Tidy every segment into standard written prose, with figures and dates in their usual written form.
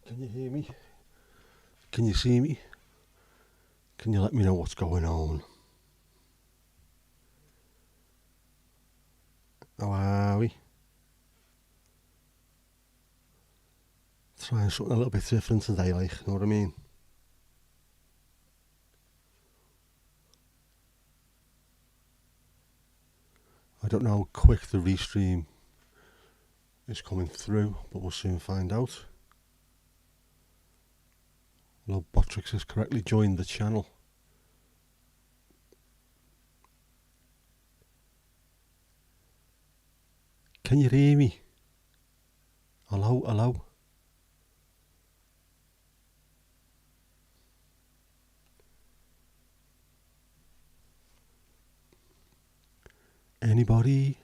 Can you hear me? Can you see me? Can you let me know what's going on? How are we? Trying something a little bit different today, like, you know what I mean? I don't know how quick the restream is coming through, but we'll soon find out. Well, Botrix has correctly joined the channel. Can you hear me? Hello, hello. Anybody?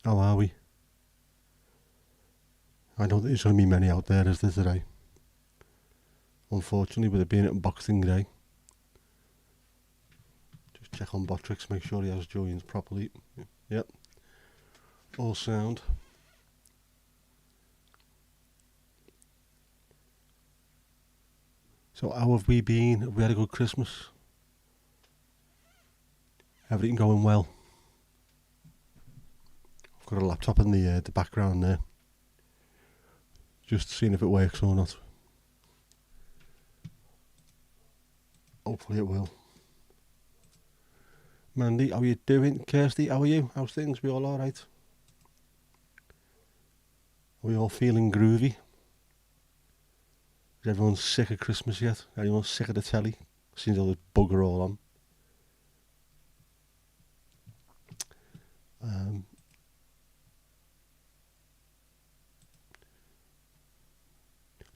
How are we? I don't think there's going to be many out there, is there, today? Unfortunately, with it being at Boxing Day. Just check on Botrix, make sure he has joined properly. Yep. All sound. So how have we been? Have we had a good Christmas? Everything going well? I've got a laptop in the background there. Just seeing if it works or not. Hopefully it will. Mandy, how you doing? Kirsty, how are you? How's things? We all alright? Are we all feeling groovy? Is everyone sick of Christmas yet? Anyone sick of the telly? Seems all this bugger all on.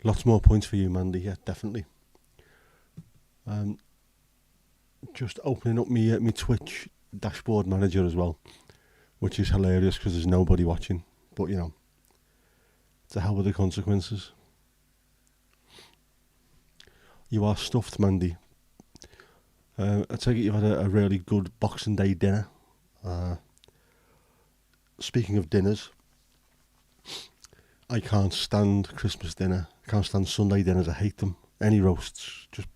Lots more points for you, Mandy. Yeah, definitely. Just opening up me Twitch dashboard manager as well, which is hilarious because there's nobody watching. But you know, to hell with the consequences. You are stuffed, Mandy. I take it you've had a really good Boxing Day dinner. Speaking of dinners, I can't stand Christmas dinner. I can't stand Sunday dinners. I hate them. Any roasts, just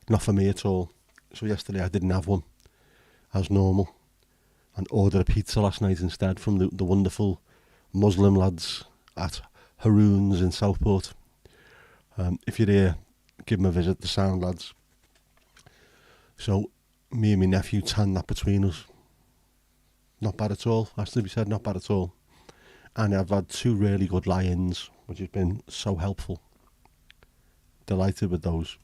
not for me at all. So yesterday I didn't have one, as normal, and ordered a pizza last night instead from the wonderful Muslim lads at Haroon's in Southport. If you're here, give them a visit, the sound lads. So me and my nephew tanned that between us. Not bad at all, has to be said, not bad at all. And I've had 2 really good lie-ins, which has been so helpful. Delighted with those.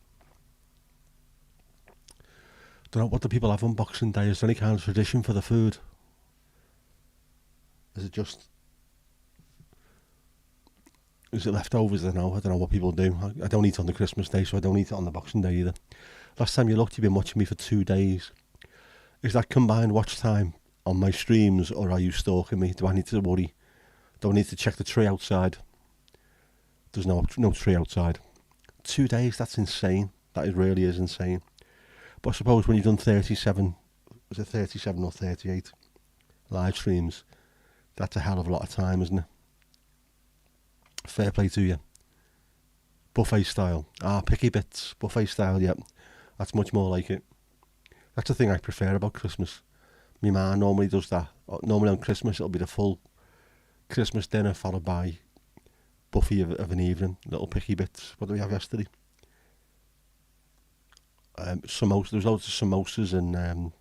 Don't know, what do people have on Boxing Day? Is there any kind of tradition for the food? Is it leftovers? I don't know what people do. I don't eat on the Christmas day, so I don't eat it on the Boxing Day either. Last time you looked, you've been watching me for 2 days. Is that combined watch time on my streams, or are you stalking me? Do I need to worry? Do I need to check the tree outside? There's no tree outside. 2 days, that's insane. That really is insane. But I suppose when you've done 37, was it 37 or 38 live streams, that's a hell of a lot of time, isn't it? Fair play to you. Buffet style. Picky bits. Buffet style, yep. That's much more like it. That's the thing I prefer about Christmas. My ma normally does that. Normally on Christmas it'll be the full Christmas dinner followed by buffet of an evening. Little picky bits. What did we have yesterday? Samosa. There was loads of samosas and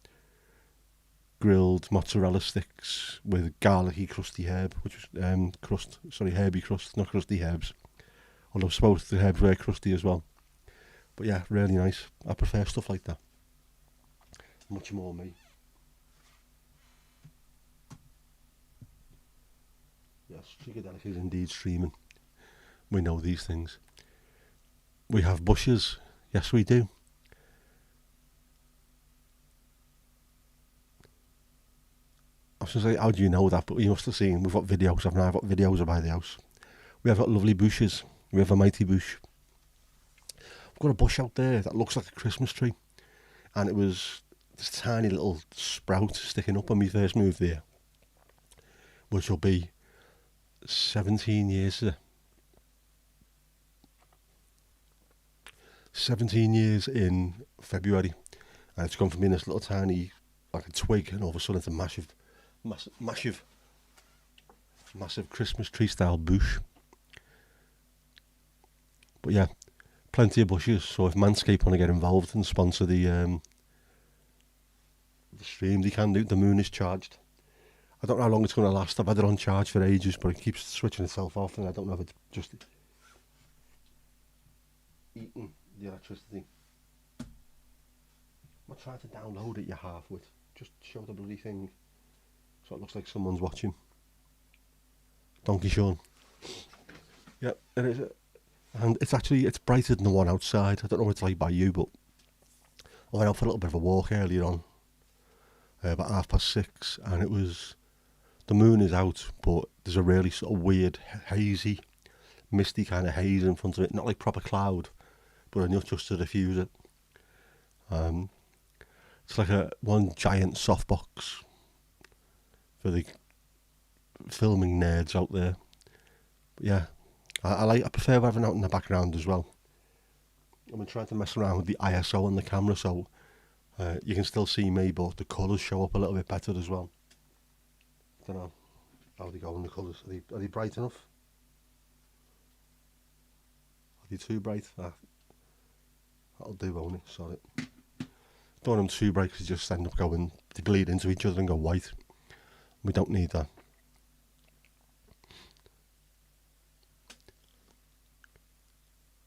grilled mozzarella sticks with garlicky crusty herb, which was herby crust, not crusty herbs. Although I suppose the herbs were crusty as well. But yeah, really nice. I prefer stuff like that. Much more me. Yes, Trigadelic is indeed streaming. We know these things. We have bushes. Yes, we do. I was going to say, how do you know that? But you must have seen, we've got videos. I've got videos about the house. We have got lovely bushes. We have a mighty bush. We've got a bush out there that looks like a Christmas tree. And it was this tiny little sprout sticking up when we first moved there, which will be 17 years. 17 years in February, and it's gone from being this little tiny, like a twig, and all of a sudden it's a massive Christmas tree style bush. But yeah, plenty of bushes. So if Manscaped want to get involved and sponsor the stream, they can do. The moon is charged. I don't know how long it's going to last. I've had it on charge for ages, but it keeps switching itself off, and I don't know if it's just eating the electricity. I'm not trying to download it, you half-wit. Just show the bloody thing so it looks like someone's watching. Donkey Sean. Yeah, it is. And it's brighter than the one outside. I don't know what it's like by you, but I went out for a little bit of a walk earlier on, about 6:30, and the moon is out, but there's a really sort of weird, hazy, misty kind of haze in front of it. Not like proper cloud, but enough just to diffuse it. It's like one giant softbox for the filming nerds out there. But yeah, I prefer having it out in the background as well. I've been trying to mess around with the ISO on the camera, so you can still see me, but the colours show up a little bit better as well. I don't know how they go in the colours. Are they bright enough? Are they too bright? That'll do, won't it? Sorry. Don't want them too bright because they just end up they bleed into each other and go white. We don't need that.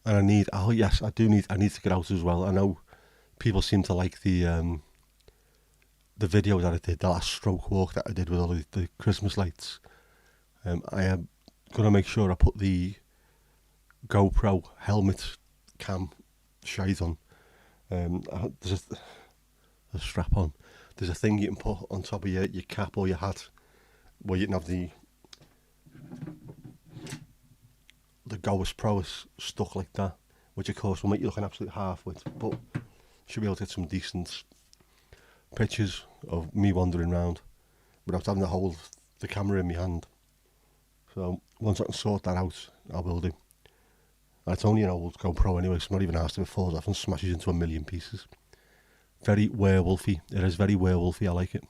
And I need to get out as well. I know people seem to like the video that I did, the last stroke walk that I did with all the Christmas lights. I am going to make sure I put the GoPro helmet cam shite on. There's a strap on. There's a thing you can put on top of your cap or your hat where you can have the Goers Pro is stuck like that, which of course will make you look an absolute half-wit, but should be able to get some decent pictures of me wandering around without having to hold the camera in my hand. So once I can sort that out, I will do. It's only an old GoPro anyway, so I'm not even asked if it falls off and smashes into a million pieces. Very werewolfy. It is very werewolfy. I like it.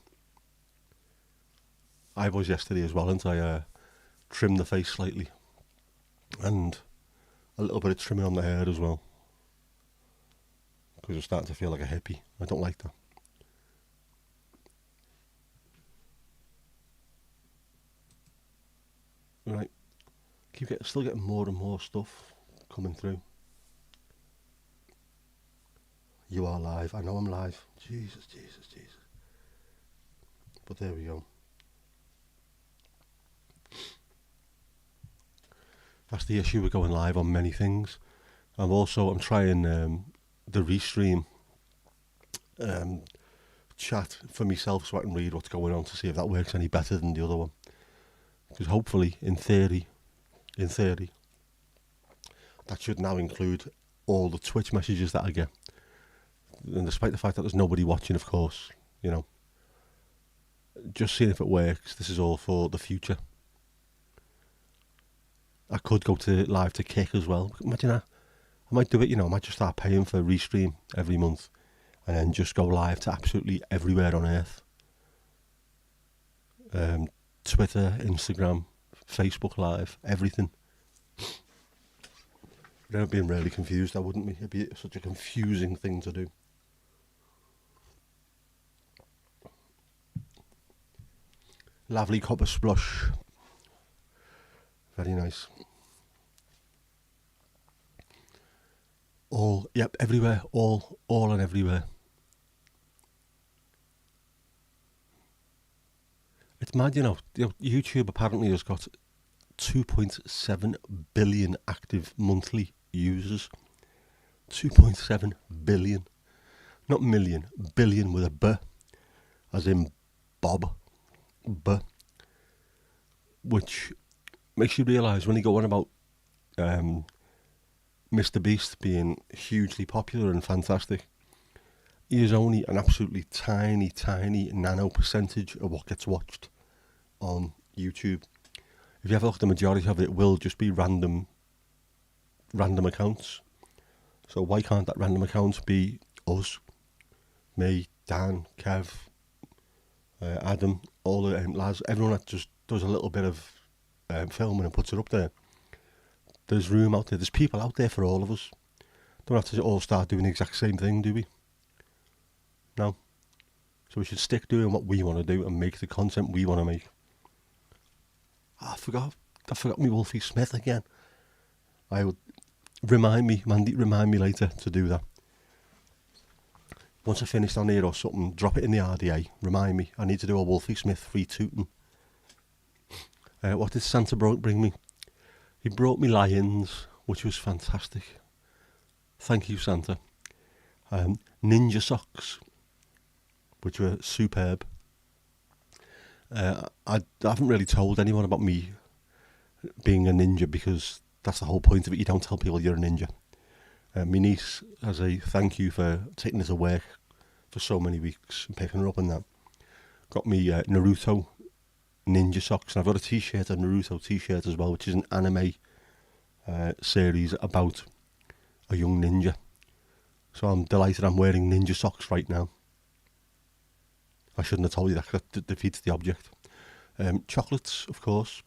I was yesterday as well, and I trimmed the face slightly. And a little bit of trimming on the hair as well. Because I'm starting to feel like a hippie. I don't like that. Right. Still getting more and more stuff coming through. You are live. I know I'm live. Jesus. But there we go. That's the issue with going live on many things. I'm trying the restream chat for myself so I can read what's going on to see if that works any better than the other one. Because hopefully, in theory, that should now include all the Twitch messages that I get. And despite the fact that there's nobody watching, of course, just seeing if it works. This is all for the future. I could go live to Kick as well. Imagine that. I might do it, I might just start paying for Restream every month and then just go live to absolutely everywhere on earth. Twitter, Instagram, Facebook Live, everything. I'd have been really confused, I wouldn't be. It'd be such a confusing thing to do. Lovely copper splush. Very nice. Everywhere, all and everywhere. It's mad, YouTube apparently has got 2.7 billion active monthly users. 2.7 billion. Not million, billion with a B, as in Bob. B. Which makes you realise when you go on about Mr. Beast being hugely popular and fantastic, he is only an absolutely tiny, tiny nano percentage of what gets watched on YouTube. If you ever look, the majority of it will just be random accounts. So why can't that random account be us, me, Dan, Kev, Adam, all the lads, everyone that just does a little bit of filming and puts it up there. There's room out there. There's people out there for all of us. Don't have to all start doing the exact same thing, do we? No. So we should stick doing what we want to do and make the content we want to make. I forgot me Wolfie Smith again. I would remind me, Mandy, remind me later to do that. Once I finished on here or something, drop it in the RDA. Remind me. I need to do a Wolfie Smith free tooting. What did Santa bring me? He brought me lions, which was fantastic. Thank you, Santa. Ninja socks, which were superb. I haven't really told anyone about me being a ninja because that's the whole point of it. You don't tell people you're a ninja. My niece, as a thank you for taking her to work for so many weeks and picking her up and that, got me Naruto ninja socks. And I've got a t-shirt, a Naruto t-shirt as well, which is an anime series about a young ninja. So I'm delighted I'm wearing ninja socks right now. I shouldn't have told you that because that defeats the object. Chocolates, of course.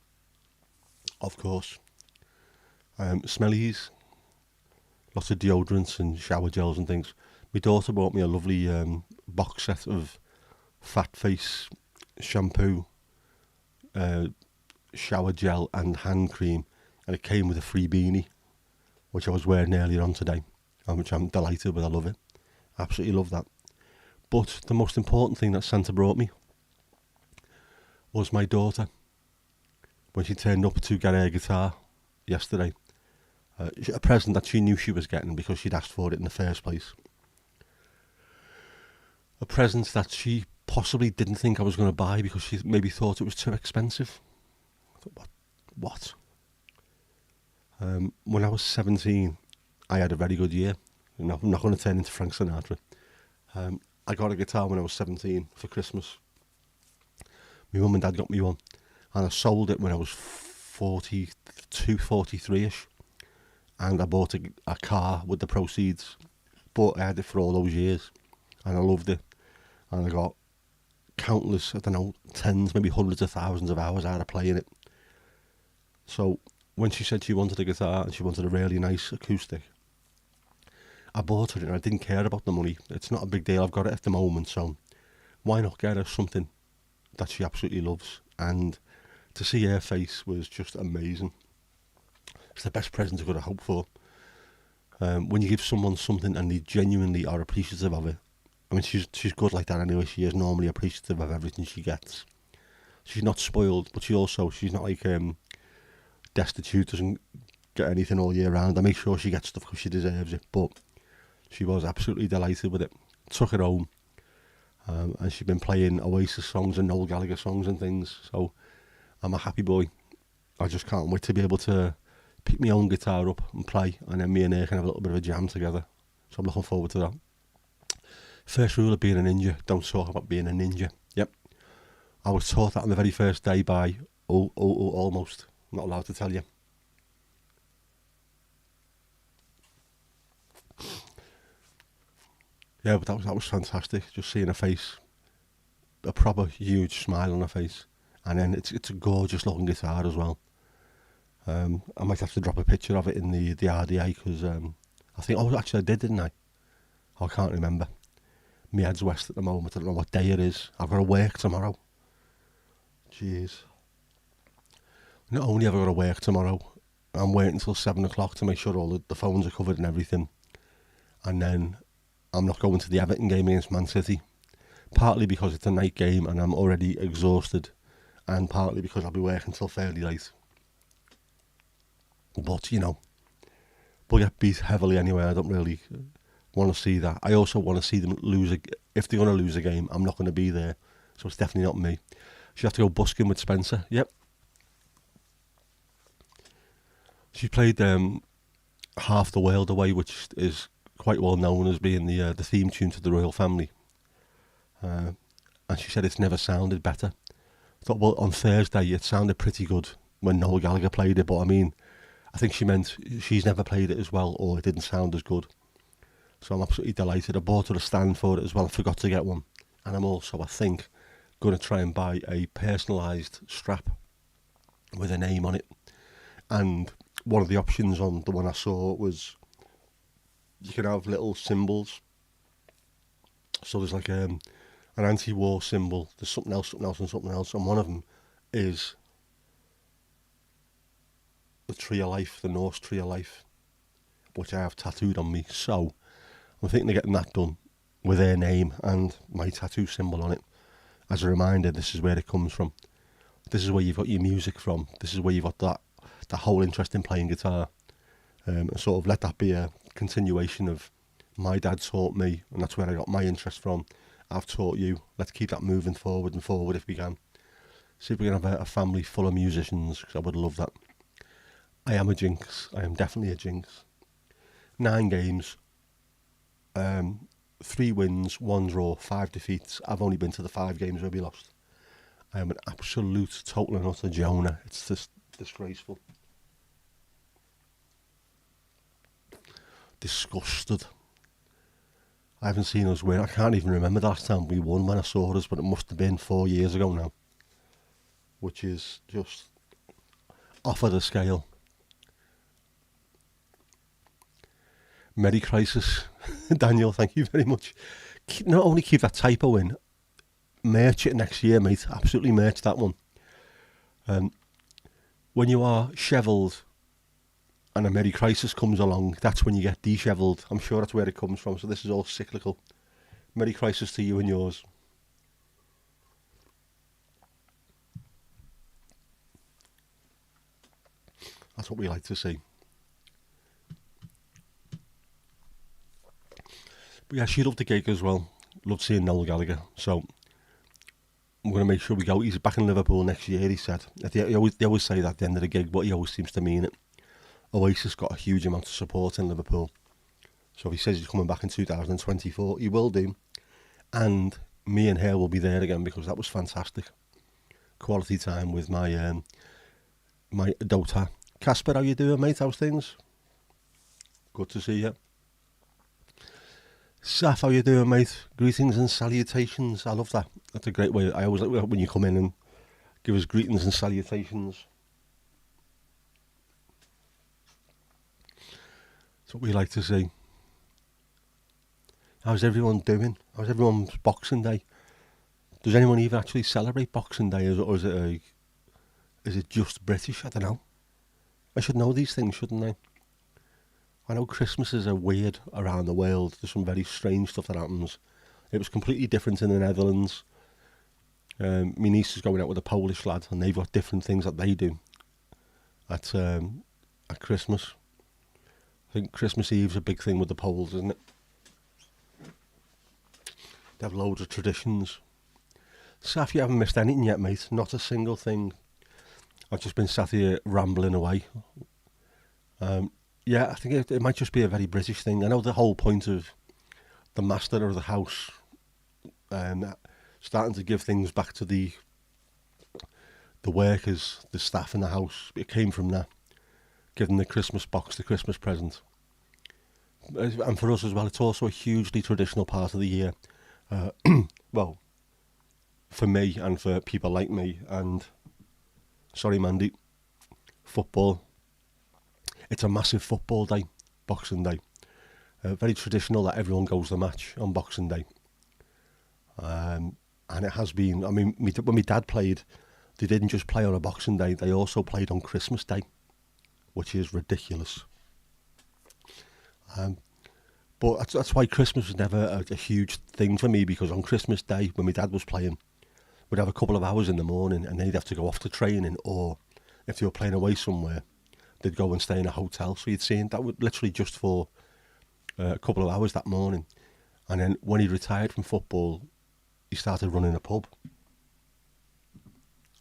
Smellies. Lots of deodorants and shower gels and things. My daughter bought me a lovely box set of Fat Face shampoo, shower gel and hand cream, and it came with a free beanie, which I was wearing earlier on today, and which I'm delighted with. I love it. Absolutely love that. But the most important thing that Santa brought me was my daughter. When she turned up to get her guitar yesterday, a present that she knew she was getting because she'd asked for it in the first place. A present that she possibly didn't think I was going to buy because she maybe thought it was too expensive. I thought, what? When I was 17, I had a very good year. I'm not going to turn into Frank Sinatra. I got a guitar when I was 17 for Christmas. My mum and dad got me one, and I sold it when I was 42, 43ish, and I bought a car with the proceeds. But I had it for all those years, and I loved it, and I got countless, I don't know, tens, maybe hundreds of thousands of hours out of playing it. So when she said she wanted a guitar and she wanted a really nice acoustic, I bought her it and I didn't care about the money. It's not a big deal, I've got it at the moment, so why not get her something that she absolutely loves? And to see her face was just amazing. It's the best present I could have hoped for. When you give someone something and they genuinely are appreciative of it. I mean, she's good like that anyway. She is normally appreciative of everything she gets. She's not spoiled, but she's not like destitute, doesn't get anything all year round. I make sure she gets stuff because she deserves it, but she was absolutely delighted with it. Took it home, and she's been playing Oasis songs and Noel Gallagher songs and things, so I'm a happy boy. I just can't wait to be able to pick my own guitar up and play, and then me and her can have a little bit of a jam together, so I'm looking forward to that. First rule of being a ninja, don't talk about being a ninja. Yep, I was taught that on the very first day by almost, I'm not allowed to tell you. Yeah, but that was fantastic. Just seeing her face, a proper huge smile on her face, and then it's a gorgeous looking guitar as well. I might have to drop a picture of it in the RDA because I think actually I did, didn't I? I can't remember. My head's west at the moment. I don't know what day it is. I've got to work tomorrow. Jeez. Not only have I got to work tomorrow, I'm waiting until 7 o'clock to make sure all the phones are covered and everything, and then I'm not going to the Everton game against Man City, partly because it's a night game and I'm already exhausted, and partly because I'll be working till fairly late. But, we'll get beat heavily anyway. I don't really want to see that. I also want to see them lose. If they're going to lose a game, I'm not going to be there, so it's definitely not me. She have to go busking with Spencer. Yep. She played Half the World Away, which is quite well known as being the theme tune to the royal family. And she said it's never sounded better. I thought, well, on Thursday it sounded pretty good when Noel Gallagher played it, but I mean, I think she meant she's never played it as well, or it didn't sound as good. So I'm absolutely delighted. I bought her a stand for it as well. I forgot to get one. And I'm also, I think, going to try and buy a personalised strap with a name on it. And one of the options on the one I saw was you can have little symbols. So there's like an anti-war symbol. There's something else, and something else. And one of them is the Tree of Life, the Norse Tree of Life, which I have tattooed on me. So I'm thinking of getting that done with her name and my tattoo symbol on it. As a reminder, this is where it comes from. This is where you've got your music from. This is where you've got that whole interest in playing guitar. And sort of let that be a continuation of my dad taught me, and that's where I got my interest from. I've taught you. Let's keep that moving forward and forward if we can. See if we can have a family full of musicians, because I would love that. I am a jinx. I am definitely a jinx. 9 games. 3 wins, 1 draw, 5 defeats. I've only been to the 5 games where we lost. I am an absolute, total and utter Jonah. It's just disgraceful. Disgusted. I haven't seen us win. I can't even remember the last time we won when I saw us, but it must have been 4 years ago now. Which is just off of the scale. Merry Crisis. Daniel, thank you very much. Not only keep that typo in, merch it next year, mate. Absolutely merch that one. When you are shevelled and a Merry Crisis comes along, that's when you get deshevelled. I'm sure that's where it comes from, so this is all cyclical. Merry Crisis to you and yours. That's what we like to see. But yeah, she loved the gig as well. Loved seeing Noel Gallagher. So I'm going to make sure we go. He's back in Liverpool next year, he said. They always say that at the end of the gig, but he always seems to mean it. Oasis got a huge amount of support in Liverpool. So if he says he's coming back in 2024, he will do. And me and her will be there again, because that was fantastic. Quality time with my my daughter. Casper, how you doing, mate? How's things? Good to see you. Saf, how you doing, mate? Greetings and salutations. I love that. That's a great way. I always like when you come in and give us greetings and salutations. That's what we like to see. How's everyone doing? How's everyone's Boxing Day? Does anyone even actually celebrate Boxing Day, or is it just British? I don't know. I should know these things, shouldn't I? I know Christmases are weird around the world. There's some very strange stuff that happens. It was completely different in the Netherlands. My niece is going out with a Polish lad, and they've got different things that they do at Christmas. I think Christmas Eve's a big thing with the Poles, isn't it? They have loads of traditions. Saf, you haven't missed anything yet, mate. Not a single thing. I've just been sat here rambling away. Yeah, I think it might just be a very British thing. I know the whole point of the master of the house starting to give things back to the workers, the staff in the house. It came from that. Giving the Christmas box, the Christmas present. And for us as well, it's also a hugely traditional part of the year. Well, for me and for people like me and, sorry Mandy, football. It's a massive football day, Boxing Day. Very traditional that everyone goes to the match on Boxing Day. And it has been, I mean, when my dad played, they didn't just play on a Boxing Day, they also played on Christmas Day, which is ridiculous. But that's why Christmas was never a huge thing for me, because on Christmas Day, when my dad was playing, we'd have a couple of hours in the morning and they'd have to go off to training, or if they were playing away somewhere, they'd go and stay in a hotel. So you'd see him, that was literally just for a couple of hours that morning. And then when he retired from football, he started running a pub.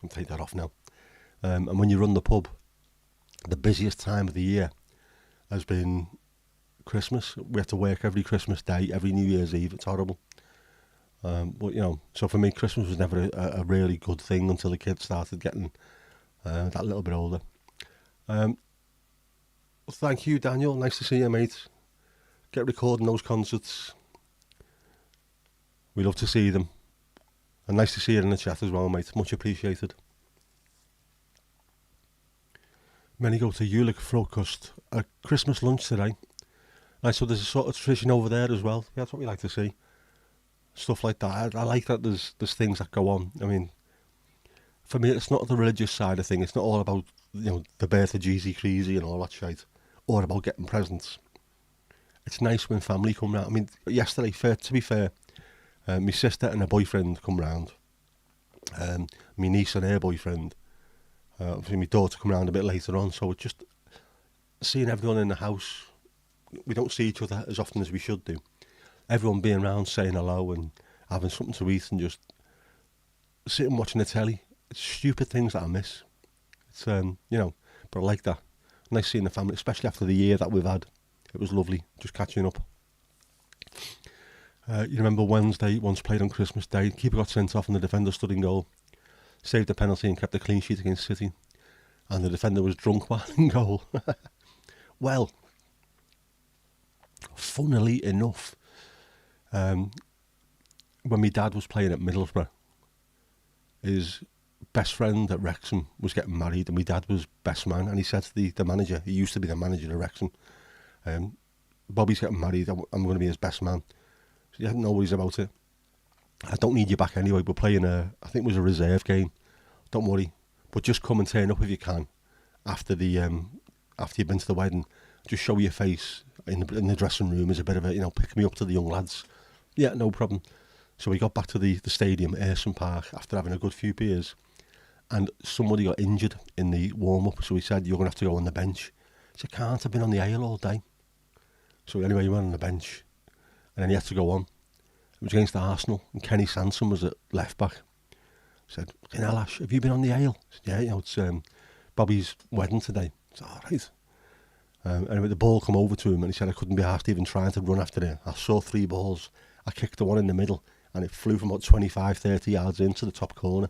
I'll take that off now. And when you run the pub, the busiest time of the year has been Christmas. We have to work every Christmas Day, every New Year's Eve. It's horrible. But, so for me, Christmas was never a really good thing until the kids started getting that little bit older. Thank you, Daniel. Nice to see you, mate. Get recording those concerts. We love to see them. And nice to see you in the chat as well, mate. Much appreciated. Many go to Ulick Frocust, a Christmas lunch today. Nice, so there's a sort of tradition over there as well. Yeah, that's what we like to see. Stuff like that. I like that there's things that go on. I mean, for me, it's not the religious side of things. It's not all about, the birth of Jeezy Creasy and all that shit, or about getting presents. It's nice when family come round. I mean, yesterday, to be fair, my sister and her boyfriend come round. My niece and her boyfriend. Obviously, my daughter come round a bit later on. So it's just seeing everyone in the house. We don't see each other as often as we should do. Everyone being around, saying hello and having something to eat and just sitting watching the telly. It's stupid things that I miss. It's, but I like that. Nice seeing the family, especially after the year that we've had. It was lovely, just catching up. You remember Wednesday, once played on Christmas Day, keeper got sent off and the defender stood in goal. Saved the penalty and kept a clean sheet against City. And the defender was drunk while in goal. Well, funnily enough, when my dad was playing at Middlesbrough, his best friend at Wrexham was getting married and my dad was best man, and he said to the manager, he used to be the manager at Wrexham, Bobby's getting married, I'm going to be his best man. So he had no worries about it. I don't need you back anyway, we're playing I think it was a reserve game, don't worry, but just come and turn up if you can after you've been to the wedding. Just show your face in the dressing room as a bit of a, pick me up to the young lads. Yeah, no problem. So we got back to the stadium, Ayresome Park, after having a good few beers, and somebody got injured in the warm-up, so he said, you're going to have to go on the bench. He said, can't, I've been on the ale all day. So anyway, he went on the bench, and then he had to go on. It was against Arsenal, and Kenny Sansom was at left-back. He said, Ash, have you been on the ale? I said, yeah, it's Bobby's wedding today. I said, all right. Anyway, the ball come over to him, and he said, I couldn't be arsed even trying to run after it. I saw 3 balls. I kicked the one in the middle, and it flew from about 25, 30 yards into the top corner.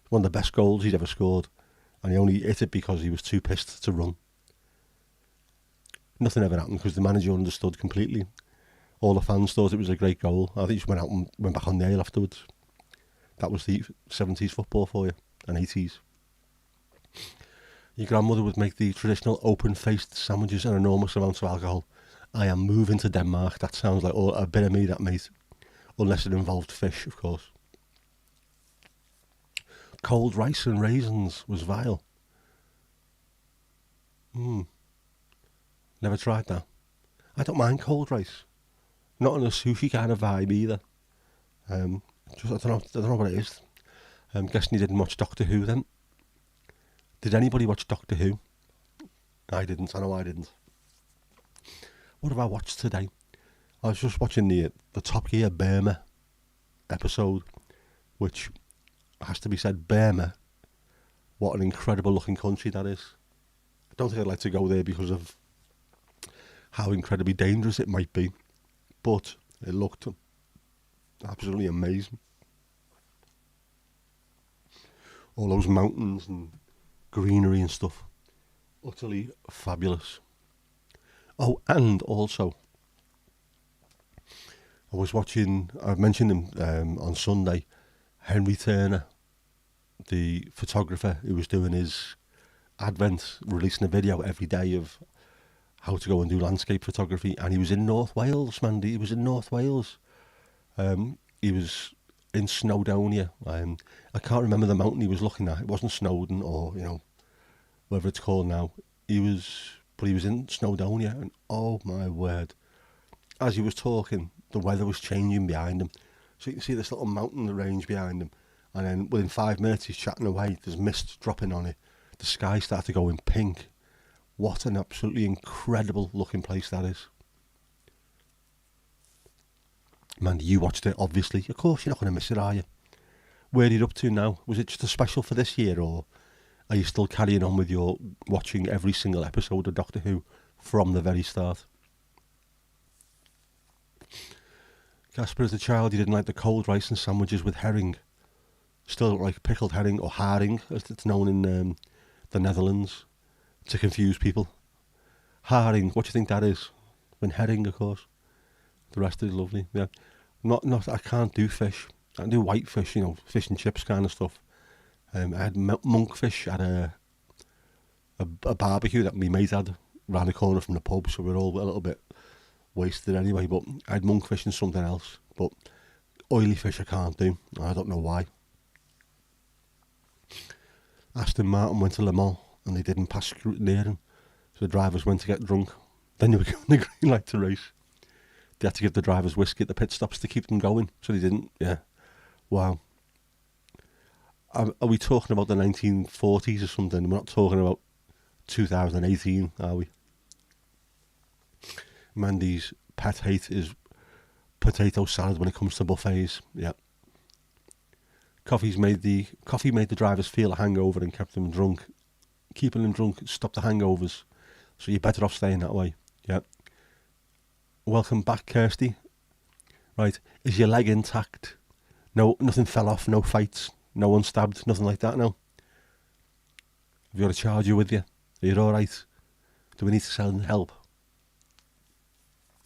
One of the best goals he's ever scored, and he only hit it because he was too pissed to run. Nothing ever happened because the manager understood completely. All the fans thought it was a great goal. I think he just went out and went back on the ale afterwards. That was the 70s football for you, and 80s. Your grandmother would make the traditional open-faced sandwiches and enormous amounts of alcohol. I am moving to Denmark. That sounds like a bit of me, that, mate. Unless it involved fish, of course. Cold rice and raisins was vile. Never tried that. I don't mind cold rice. Not on a sushi kind of vibe either. I don't know what it is. I'm guessing you didn't watch Doctor Who then. Did anybody watch Doctor Who? I didn't. I know I didn't. What have I watched today? I was just watching the Top Gear Burma episode, which has to be said, Burma, what an incredible looking country that is. I don't think I'd like to go there because of how incredibly dangerous it might be, but it looked absolutely amazing. All those mountains and greenery and stuff, utterly fabulous. Oh, and also, I was watching, I've mentioned him on Sunday, Henry Turner, the photographer who was doing his Advent, releasing a video every day of how to go and do landscape photography, and he was in North Wales, man. He was in North Wales. He was in Snowdonia. I can't remember the mountain he was looking at. It wasn't Snowdon or, whatever it's called now. He was in Snowdonia, and oh my word. As he was talking, the weather was changing behind him. So you can see this little mountain range behind him, and then within 5 minutes he's chatting away, there's mist dropping on it. The sky started going pink. What an absolutely incredible looking place that is. Man, you watched it, obviously. Of course you're not going to miss it, are you? Where are you up to now? Was it just a special for this year, or are you still carrying on with your watching every single episode of Doctor Who from the very start? Casper, as a child, he didn't like the cold rice and sandwiches with herring. Still don't like pickled herring, or haring, as it's known in the Netherlands, to confuse people. Haring, what do you think that is? When herring, of course. The rest is lovely, yeah. Not. I can't do fish. I can do white fish, fish and chips kind of stuff. I had monkfish at a barbecue that my mate had round the corner from the pub, so we were all a little bit wasted anyway. But I had monkfish and something else. But oily fish I can't do. I don't know why. Aston Martin went to Le Mans and they didn't pass scrutineering, so the drivers went to get drunk. Then they were given the green light to race. They had to give the drivers whiskey at the pit stops to keep them going, so they didn't. Yeah, wow. Are we talking about the 1940s or something? We're not talking about 2018, are we? Mandy's pet hate is potato salad when it comes to buffets. Yeah. Coffee made the drivers feel a hangover and kept them drunk. Keeping them drunk stopped the hangovers, so you're better off staying that way. Yeah. Welcome back, Kirsty. Right, is your leg intact? No, nothing fell off, no fights, no one stabbed, nothing like that, no? Have you got a charger with you? Are you alright? Do we need to send help?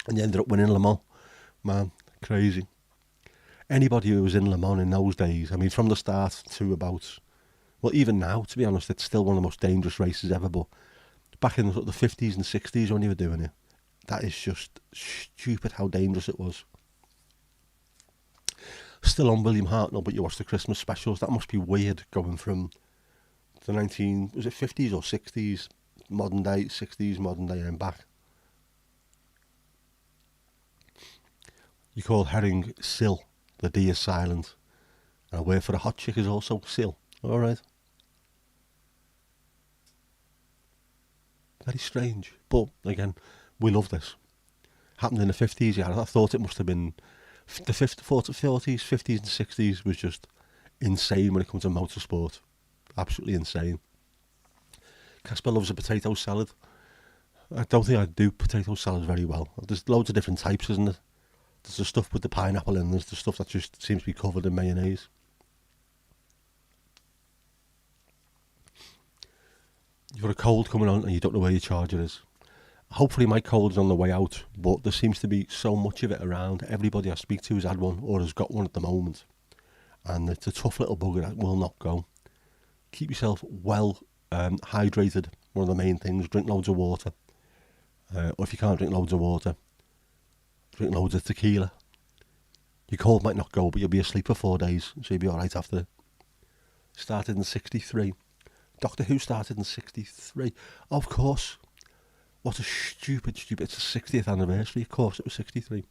And you ended up winning Le Mans. Man, crazy. Anybody who was in Le Mans in those days, I mean, from the start to about, well, even now, to be honest, it's still one of the most dangerous races ever, but back in the 50s and 60s when you were doing it, that is just stupid how dangerous it was. Still on William Hartnell, but you watch the Christmas specials. That must be weird going from the 50s or 60s, modern day, 60s, modern day, and then back. You call herring sill. The D is silent. And a word for a hot chick is also sill. All right. Very strange. But, again, we love this. Happened in the 50s, yeah. I thought it must have been the 40s, 50s and 60s was just insane when it comes to motorsport. Absolutely insane. Casper loves a potato salad. I don't think I do potato salad very well. There's loads of different types, isn't it? There's the stuff with the pineapple in, there's the stuff that just seems to be covered in mayonnaise. You've got a cold coming on and you don't know where your charger is. Hopefully my cold is on the way out, but there seems to be so much of it around. Everybody I speak to has had one or has got one at the moment. And it's a tough little bugger that will not go. Keep yourself well hydrated, one of the main things. Drink loads of water. Or if you can't drink loads of water, drink loads of tequila. Your cold might not go, but you'll be asleep for 4 days, so you'll be alright after it. Started in 63. Doctor Who started in 63. Of course. What a stupid, it's the 60th anniversary, of course it was 63.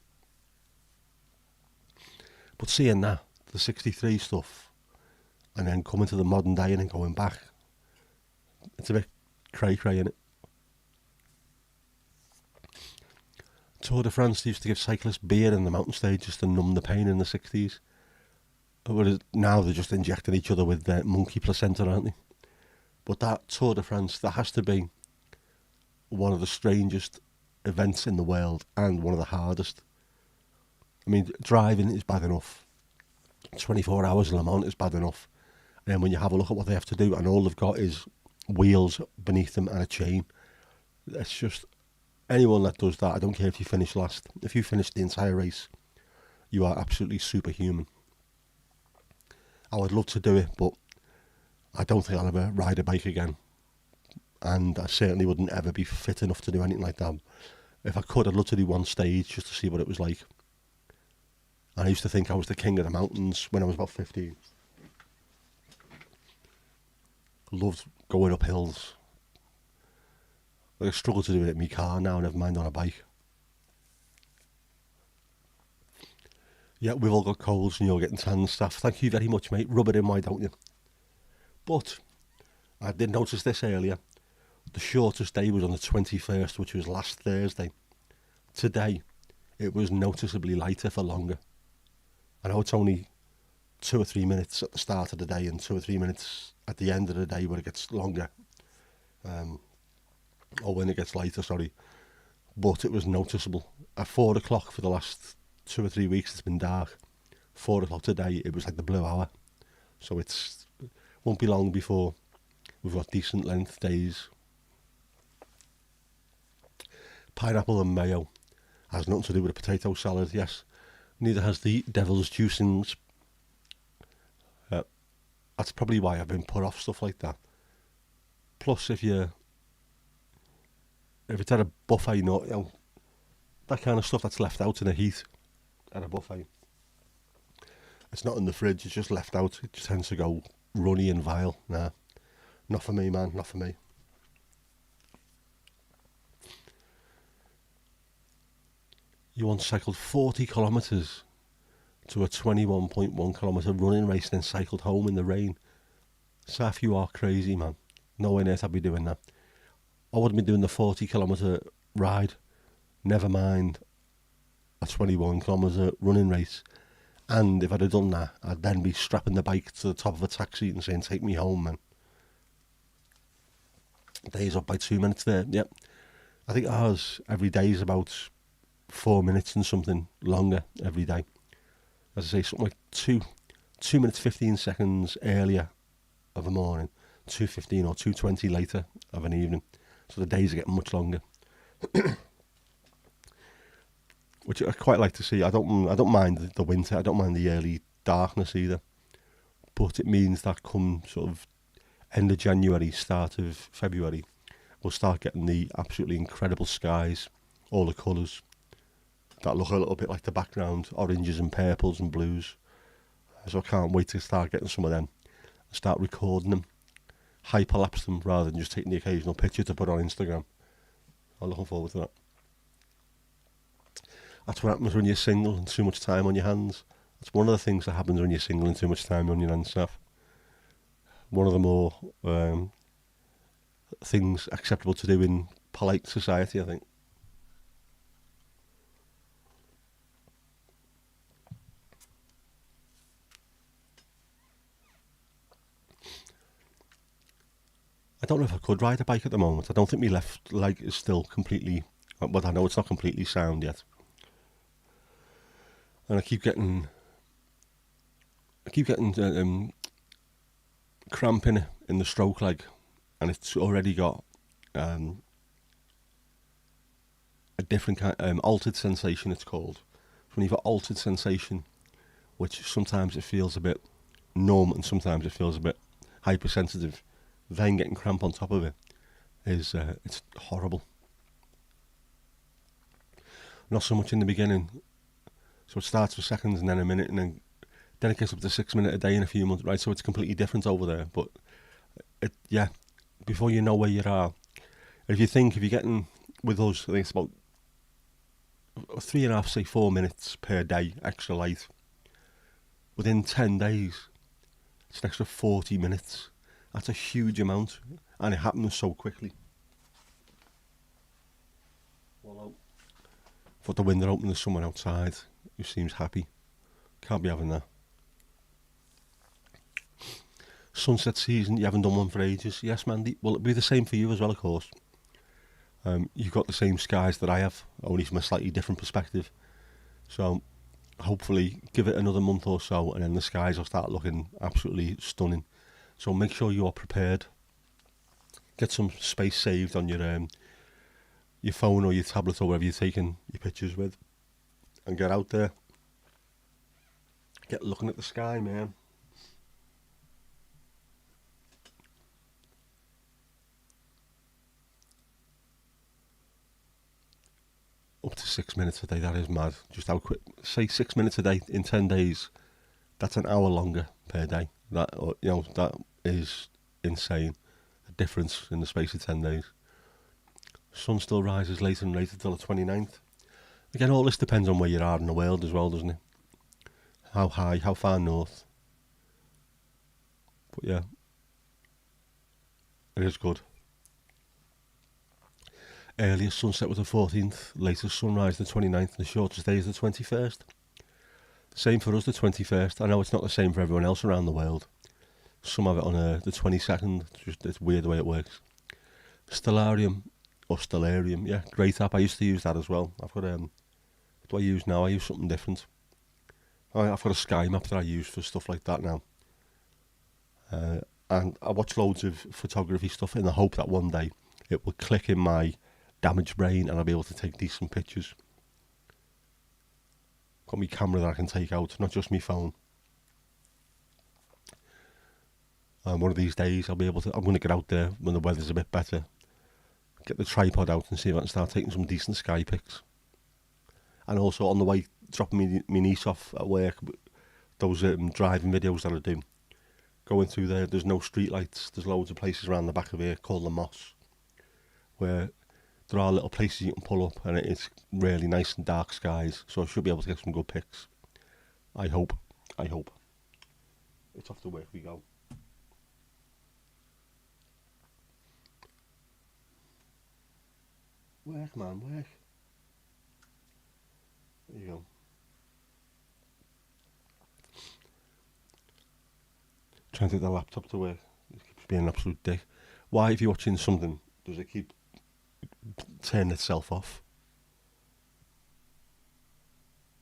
But seeing that, the 63 stuff, and then coming to the modern day and then going back, it's a bit cray-cray, innit? Tour de France used to give cyclists beer in the mountain stages to numb the pain in the 60s. Whereas now they're just injecting each other with monkey placenta, aren't they? But that Tour de France, that has to be one of the strangest events in the world and one of the hardest. I mean, driving is bad enough. 24 hours in Le Mans is bad enough. And then when you have a look at what they have to do and all they've got is wheels beneath them and a chain, it's just, anyone that does that, I don't care if you finish last, if you finish the entire race, you are absolutely superhuman. I would love to do it, but I don't think I'll ever ride a bike again. And I certainly wouldn't ever be fit enough to do anything like that. If I could, I'd love to do one stage just to see what it was like. And I used to think I was the king of the mountains when I was about 15. Loved going up hills. I struggle to do it in my car now, never mind on a bike. Yeah, we've all got colds and you're getting tan and stuff. Thank you very much, mate. Rub it in, why don't you? But I did notice this earlier. The shortest day was on the 21st, which was last Thursday. Today, it was noticeably lighter for longer. I know it's only 2 or 3 minutes at the start of the day and 2 or 3 minutes at the end of the day where it gets longer. Or when it gets lighter, sorry. But it was noticeable. At 4 o'clock for the last 2 or 3 weeks it's been dark. 4 o'clock today, it was like the blue hour. So won't be long before we've got decent length days. Pineapple and mayo has nothing to do with a potato salad, yes. Neither has the devil's juicings. That's probably why I've been put off stuff like that. Plus, if it's at a buffet, that kind of stuff that's left out in the heat at a buffet, it's not in the fridge, it's just left out. It just tends to go runny and vile. Nah, not for me, man, not for me. You once cycled 40 kilometres to a 21.1 kilometre running race, then cycled home in the rain. Saf, you are crazy, man. No way on earth I'd be doing that. I wouldn't be doing the 40 kilometre ride, never mind a 21 kilometre running race. And if I'd have done that, I'd then be strapping the bike to the top of a taxi and saying, take me home, man. Days up by 2 minutes there, yep. I think ours every day is about 4 minutes and something longer every day. As I say, something like 2 minutes 15 seconds earlier of a morning, 2:15 or 2:20 later of an evening. So the days are getting much longer, which I quite like to see. I don't mind the winter. I don't mind the early darkness either. But it means that come sort of end of January, start of February, we'll start getting the absolutely incredible skies, all the colours that look a little bit like the background, oranges and purples and blues. So I can't wait to start getting some of them and start recording them, hyperlapse them rather than just taking the occasional picture to put on Instagram. I'm looking forward to that. That's what happens when you're single and too much time on your hands. That's one of the things that happens when you're single and too much time on your hands, stuff. One of the more things acceptable to do in polite society, I think. I don't know if I could ride a bike at the moment. I don't think my left leg is still completely, but I know it's not completely sound yet. And I keep getting cramp in the stroke leg, and it's already got a different kind, altered sensation. It's called. When you've got altered sensation, which sometimes it feels a bit numb and sometimes it feels a bit hypersensitive. Then getting cramp on top of it is it's horrible. Not so much in the beginning. So it starts for seconds and then a minute and then it gets up to 6 minutes a day in a few months, right? So it's completely different over there. But before you know where you are, if you're getting with us, I think it's about 3.5, say 4 minutes per day extra light. Within 10 days, it's an extra 40 minutes. That's a huge amount, and it happens so quickly. Well, I've got the window open, there's someone outside who seems happy. Can't be having that. Sunset season, you haven't done one for ages. Yes, Mandy. Well, it'll be the same for you as well, of course. You've got the same skies that I have, only from a slightly different perspective. So, hopefully, give it another month or so, and then the skies will start looking absolutely stunning. So make sure you're prepared. Get some space saved on your phone or your tablet or wherever you're taking your pictures with, and get out there. Get looking at the sky, man. Up to 6 minutes a day, that is mad. Just how quick. Say 6 minutes a day in 10 days. That's an hour longer per day. That is insane. The difference in the space of 10 days. Sun still rises later and later till the 29th. Again, all this depends on where you are in the world as well, doesn't it? How high, how far north. But yeah, it is good. Earliest sunset was the 14th, latest sunrise the 29th, and the shortest day is the 21st. Same for us, the 21st. I know it's not the same for everyone else around the world. Some have it on the 22nd. It's weird the way it works. Stellarium, yeah, great app. I used to use that as well. I've got do I use now? I use something different. I've got a sky map that I use for stuff like that now. And I watch loads of photography stuff in the hope that one day it will click in my damaged brain and I'll be able to take decent pictures. Got my camera that I can take out, not just my phone. And one of these days I'm going to get out there when the weather's a bit better, get the tripod out and see if I can start taking some decent sky pics. And also on the way, dropping my niece off at work, those driving videos that I do, going through there's no street lights. There's loads of places around the back of here called the Moss, where there are little places you can pull up and it's really nice and dark skies, so I should be able to get some good pics. I hope. It's off to work we go. Work, man, work. There you go. Trying to get the laptop to work. It keeps being an absolute dick. Why, if you're watching something, does it keep turning itself off?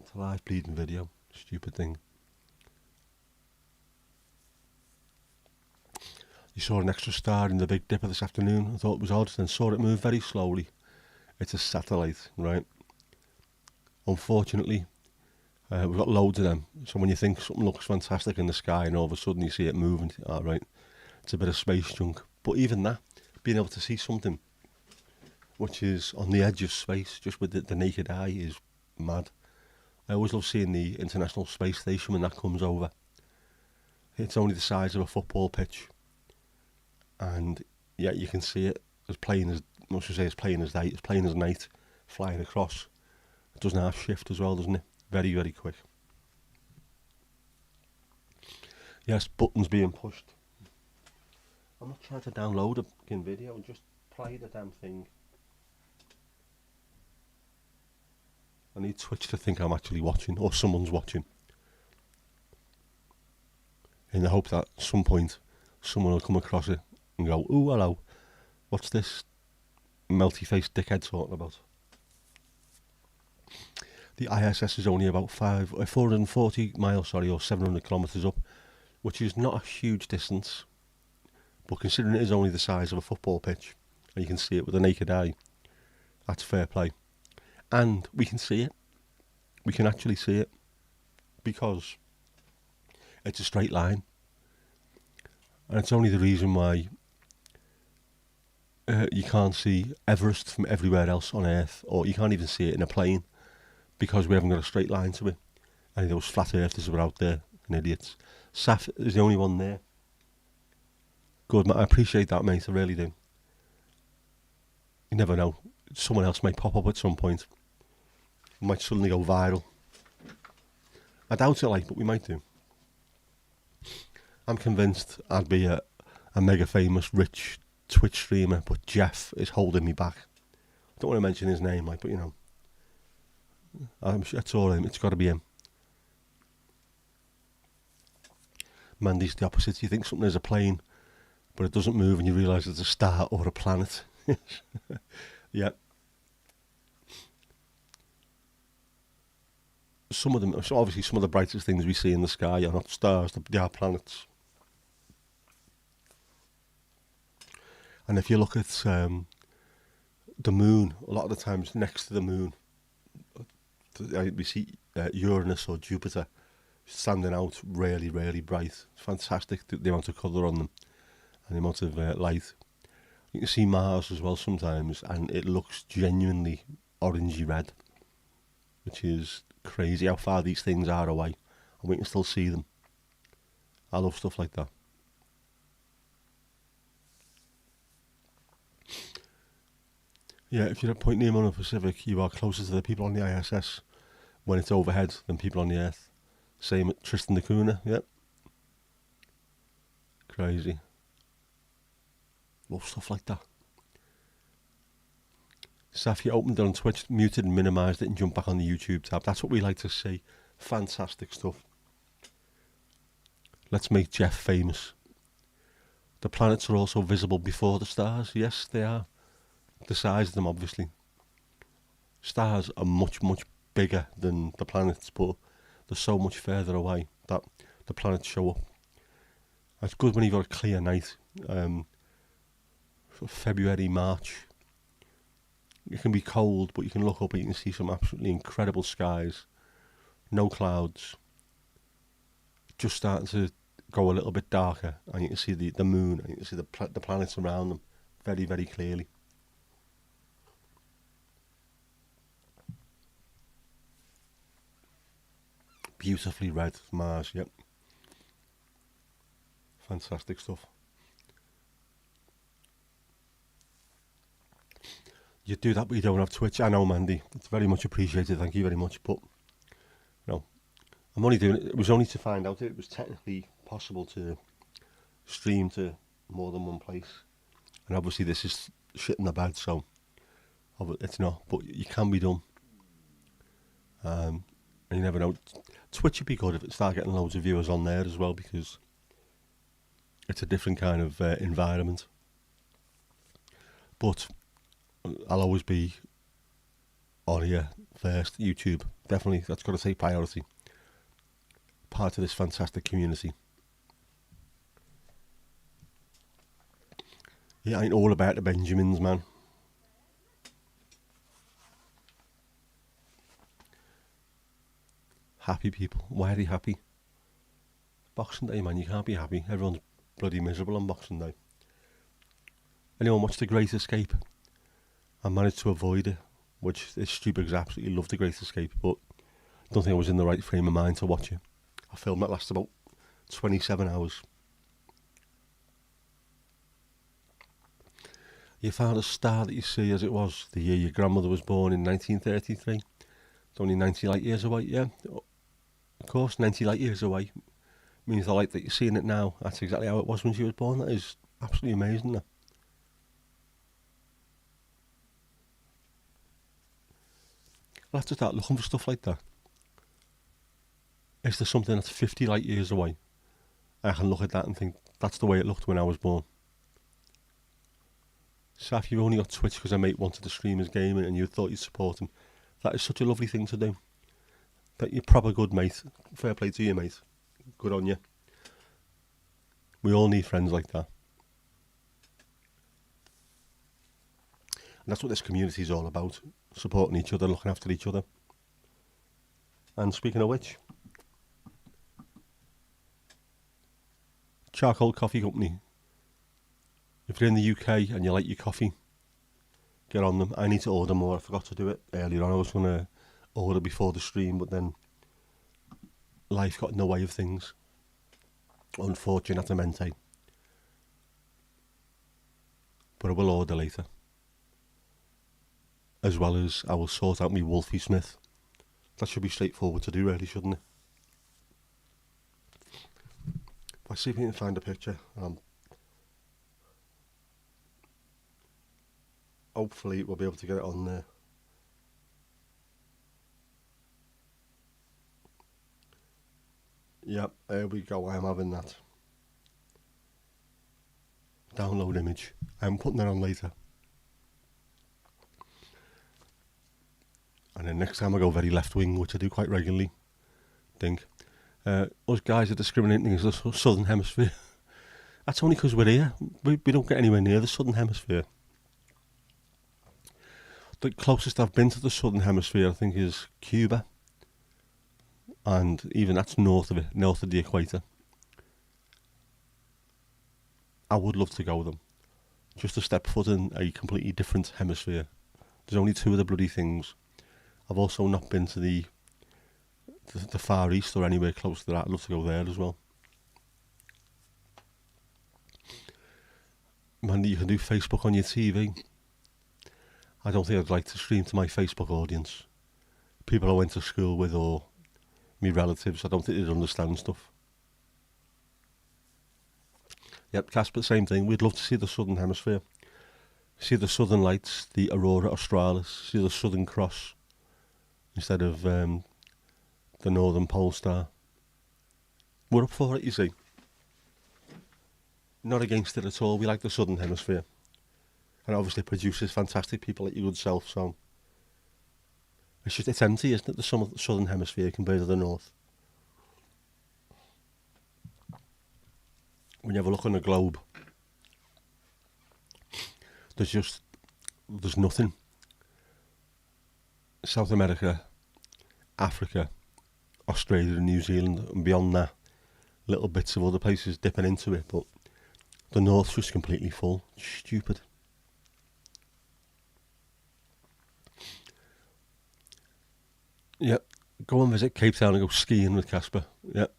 It's a live bleeding video. Stupid thing. You saw an extra star in the Big Dipper this afternoon. I thought it was odd, then saw it move very slowly. It's a satellite, right? Unfortunately, we've got loads of them. So when you think something looks fantastic in the sky and all of a sudden you see it moving, alright, it's a bit of space junk. But even that, being able to see something which is on the edge of space, just with the naked eye, is mad. I always love seeing the International Space Station when that comes over. It's only the size of a football pitch. And yeah, you can see it as plain as, I should say as plain as day, as plain as night, flying across. It doesn't have shift as well, doesn't it? Very, very quick. Yes, buttons being pushed. I'm not trying to download a fucking video, just play the damn thing. I need Twitch to think I'm actually watching, or someone's watching. In the hope that at some point someone will come across it and go, "Ooh, hello, what's this melty-faced dickhead talking about?" The ISS is only about 440 miles, or 700 kilometres up, which is not a huge distance. But considering it is only the size of a football pitch, and you can see it with the naked eye, that's fair play. And we can see it. We can actually see it, because it's a straight line. And it's only the reason why you can't see Everest from everywhere else on Earth, or you can't even see it in a plane, because we haven't got a straight line to it. Any of those flat earthers were out there, and idiots. Saf is the only one there. Good, I appreciate that, mate, I really do. You never know, someone else might pop up at some point. It might suddenly go viral. I doubt it, but we might do. I'm convinced I'd be a mega famous, rich Twitch streamer, but Jeff is holding me back. I don't want to mention his name, but you know. I'm sure it's all him, it's got to be him. Mandy's the opposite. You think something is a plane, but it doesn't move and you realise it's a star or a planet. Yeah. Some of them, so obviously some of the brightest things we see in the sky are not stars, they are planets. And if you look at the moon, a lot of the times next to the moon, we see Uranus or Jupiter standing out really, really bright. It's fantastic, the amount of colour on them and the amount of light. You can see Mars as well sometimes, and it looks genuinely orangey red, which is crazy how far these things are away, and we can still see them. I love stuff like that. Yeah, if you're at Point Nemo in the Pacific, you are closer to the people on the ISS when it's overhead than people on the Earth. Same at Tristan da Cunha, yep. Crazy. Love stuff like that. Saf, you opened it on Twitch, muted and minimised it and jumped back on the YouTube tab. That's what we like to see. Fantastic stuff. Let's make Jeff famous. The planets are also visible before the stars. Yes, they are. The size of them, obviously. Stars are much, much bigger than the planets, but they're so much further away that the planets show up. It's good when you've got a clear night, February, March. It can be cold, but you can look up and you can see some absolutely incredible skies, no clouds, just starting to go a little bit darker, and you can see the moon, and you can see the planets around them very, very clearly. Beautifully red Mars, yep. Fantastic stuff. You do that, but you don't have Twitch. I know, Mandy. It's very much appreciated. Thank you very much. But no, I'm only doing it. It was only to find out it was technically possible to stream to more than one place, and obviously this is shit in the bed, so it's not. But you can be done. And you never know. Twitch would be good if it started getting loads of viewers on there as well, because it's a different kind of environment. But I'll always be on here first. YouTube, definitely, that's got to take priority. Part of this fantastic community. Yeah, I ain't all about the Benjamins, man. Happy people. Why are they happy? Boxing Day, man, you can't be happy. Everyone's bloody miserable on Boxing Day. Anyone watch The Great Escape? I managed to avoid it, which is stupid because I absolutely love The Great Escape, but I don't think I was in the right frame of mind to watch it. A film that lasts about 27 hours. You found a star that you see as it was the year your grandmother was born in 1933. It's only 90 light years away, yeah. Of course, 90 light years away means the light that you're seeing it now, that's exactly how it was when she was born. That is absolutely amazing. That. I'll have to start looking for stuff like that. Is there something that's 50 light years away? I can look at that and think, that's the way it looked when I was born. So if you've only got Twitch because a mate wanted to stream his gaming and you thought you'd support him, that is such a lovely thing to do. That you're proper good, mate. Fair play to you, mate. Good on you. We all need friends like that. And that's what this community is all about. Supporting each other, looking after each other. And speaking of which, Charcoal Coffee Company. If you're in the UK and you like your coffee, get on them. I need to order more. I forgot to do it earlier on. I was going to order before the stream, but then life got in the way of things. Unfortunatamente. But I will order later. As well as I will sort out my Wolfie Smith. That should be straightforward to do, really, shouldn't it? If I see if we can find a picture, hopefully we'll be able to get it on there. Yep, there we go, I am having that. Download image. I'm putting that on later. And then next time I go very left wing, which I do quite regularly, think, us guys are discriminating against the Southern Hemisphere. That's only because we're here. We don't get anywhere near the Southern Hemisphere. The closest I've been to the Southern Hemisphere, I think, is Cuba. And even that's north of it, north of the equator. I would love to go them. Just to step foot in a completely different hemisphere. There's only two of the bloody things. I've also not been to the Far East or anywhere close to that. I'd love to go there as well. Man, you can do Facebook on your TV. I don't think I'd like to stream to my Facebook audience. People I went to school with or me relatives, I don't think they'd understand stuff. Yep, Casper, same thing. We'd love to see the Southern Hemisphere. See the Southern Lights, the Aurora Australis, see the Southern Cross instead of the Northern Pole Star. We're up for it, you see. Not against it at all. We like the Southern Hemisphere. And obviously produces fantastic people like your good self, so It's empty, isn't it? The southern hemisphere compared to the north. When you have a look on the globe, there's nothing. South America, Africa, Australia and New Zealand, and beyond that, little bits of other places dipping into it, but the north's just completely full. Stupid. Yep. Go and visit Cape Town and go skiing with Casper. Yep.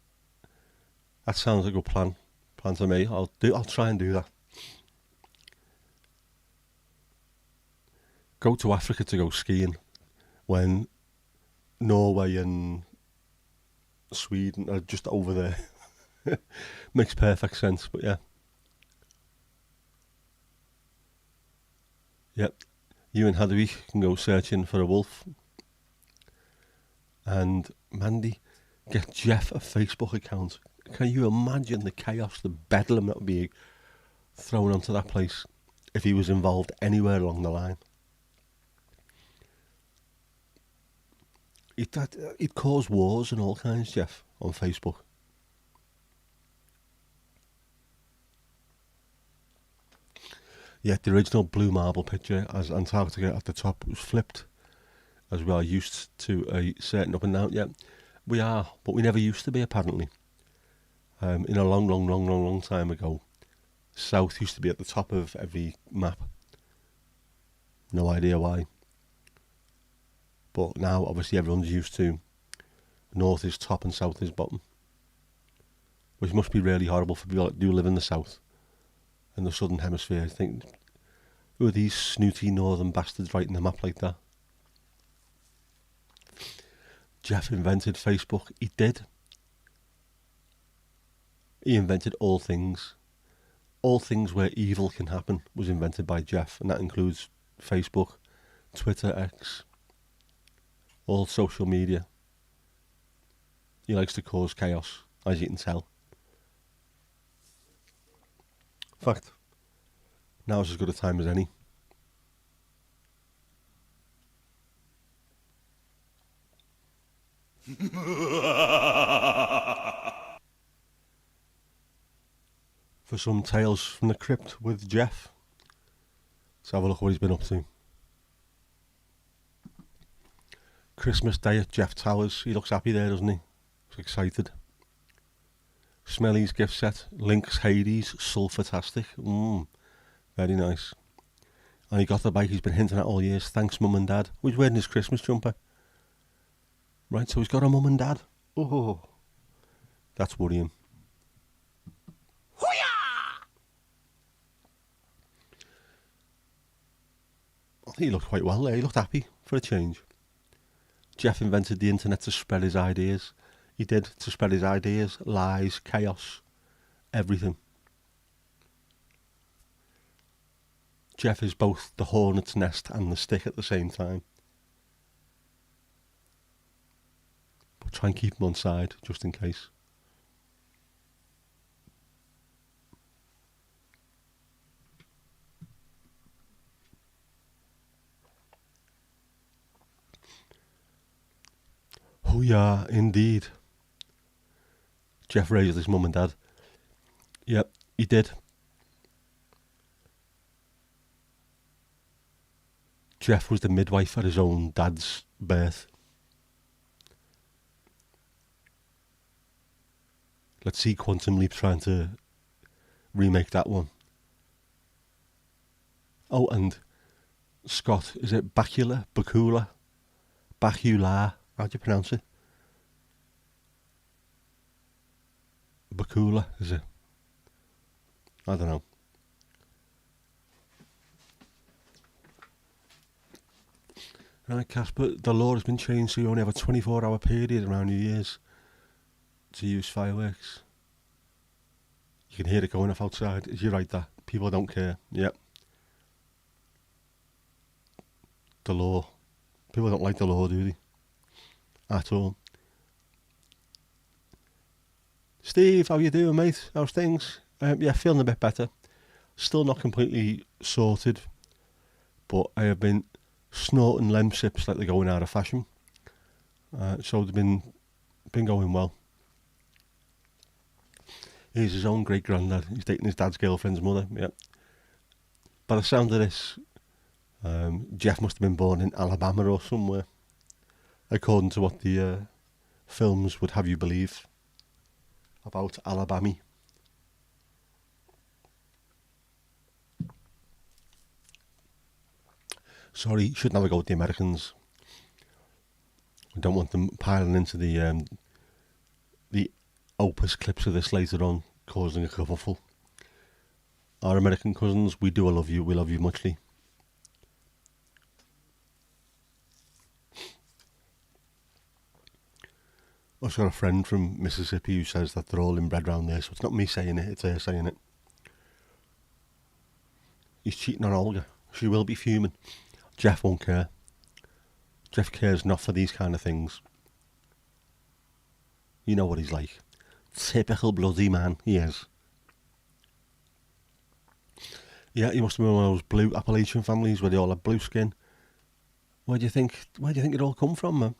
That sounds like a good plan. Plan to me. I'll try and do that. Go to Africa to go skiing when Norway and Sweden are just over there. Makes perfect sense, but yeah. Yep. You and Hadwig can go searching for a wolf. And Mandy, get Jeff a Facebook account. Can you imagine the chaos, the bedlam that would be thrown onto that place if he was involved anywhere along the line? He'd cause wars and all kinds, Jeff, on Facebook. Yet the original blue marble picture as Antarctica at the top was flipped, as we are used to a certain up and down. Yeah, we are, but we never used to be, apparently. In a long time ago, south used to be at the top of every map. No idea why. But now, obviously, everyone's used to north is top and south is bottom. Which must be really horrible for people that do live in the south and the southern hemisphere. I think, who are these snooty northern bastards writing the map like that? Jeff invented Facebook. He did. He invented all things. All things where evil can happen was invented by Jeff, and that includes Facebook, Twitter, X, all social media. He likes to cause chaos, as you can tell. In fact, now's as good a time as any. For some tales from the crypt with Jeff. Let's have a look what he's been up to. Christmas Day at Jeff Towers. He looks happy there, doesn't he? He's excited. Smelly's gift set. Lynx Hades. Sulfatastic. Very nice. And he got the bike he's been hinting at all years. Thanks, Mum and Dad. He's wearing his Christmas jumper. Right, so he's got a mum and dad. Oh, that's worrying. I think he looked quite well there. He looked happy for a change. Jeff invented the internet to spread his ideas. He did, to spread his ideas, lies, chaos, everything. Jeff is both the hornet's nest and the stick at the same time. But try and keep him on side, just in case. Oh yeah, indeed. Jeff raised his mum and dad. Yep, he did. Jeff was the midwife at his own dad's birth. Let's see Quantum Leap trying to remake that one. Oh, and Scott, is it Bakula? Bakula? Bakula? How do you pronounce it? Bakula, is it? I don't know. Right, Casper, the law has been changed so you only have a 24-hour period around New Year's to use fireworks. You can hear it going off outside. Is you right that? People don't care. Yep. The law. People don't like the law, do they? At all. Steve, how you doing, mate? How's things? Yeah, feeling a bit better. Still not completely sorted, but I have been snorting Lemsips like they're going out of fashion. So they've been going well. He's his own great granddad. He's dating his dad's girlfriend's mother. Yeah. By the sound of this, Jeff must have been born in Alabama or somewhere, according to what the films would have you believe about Alabama. Sorry, shouldn't have a go with the Americans. I don't want them piling into the opus clips of this later on, causing a kerfuffle. Our American cousins, we do love you. We love you muchly. I've got a friend from Mississippi who says that they're all inbred round there, so it's not me saying it, it's her saying it. He's cheating on Olga. She will be fuming. Jeff won't care. Jeff cares not for these kind of things. You know what he's like. Typical bloody man, he is. Yeah, he must have been one of those blue Appalachian families where they all have blue skin. Where do you think it all come from, man?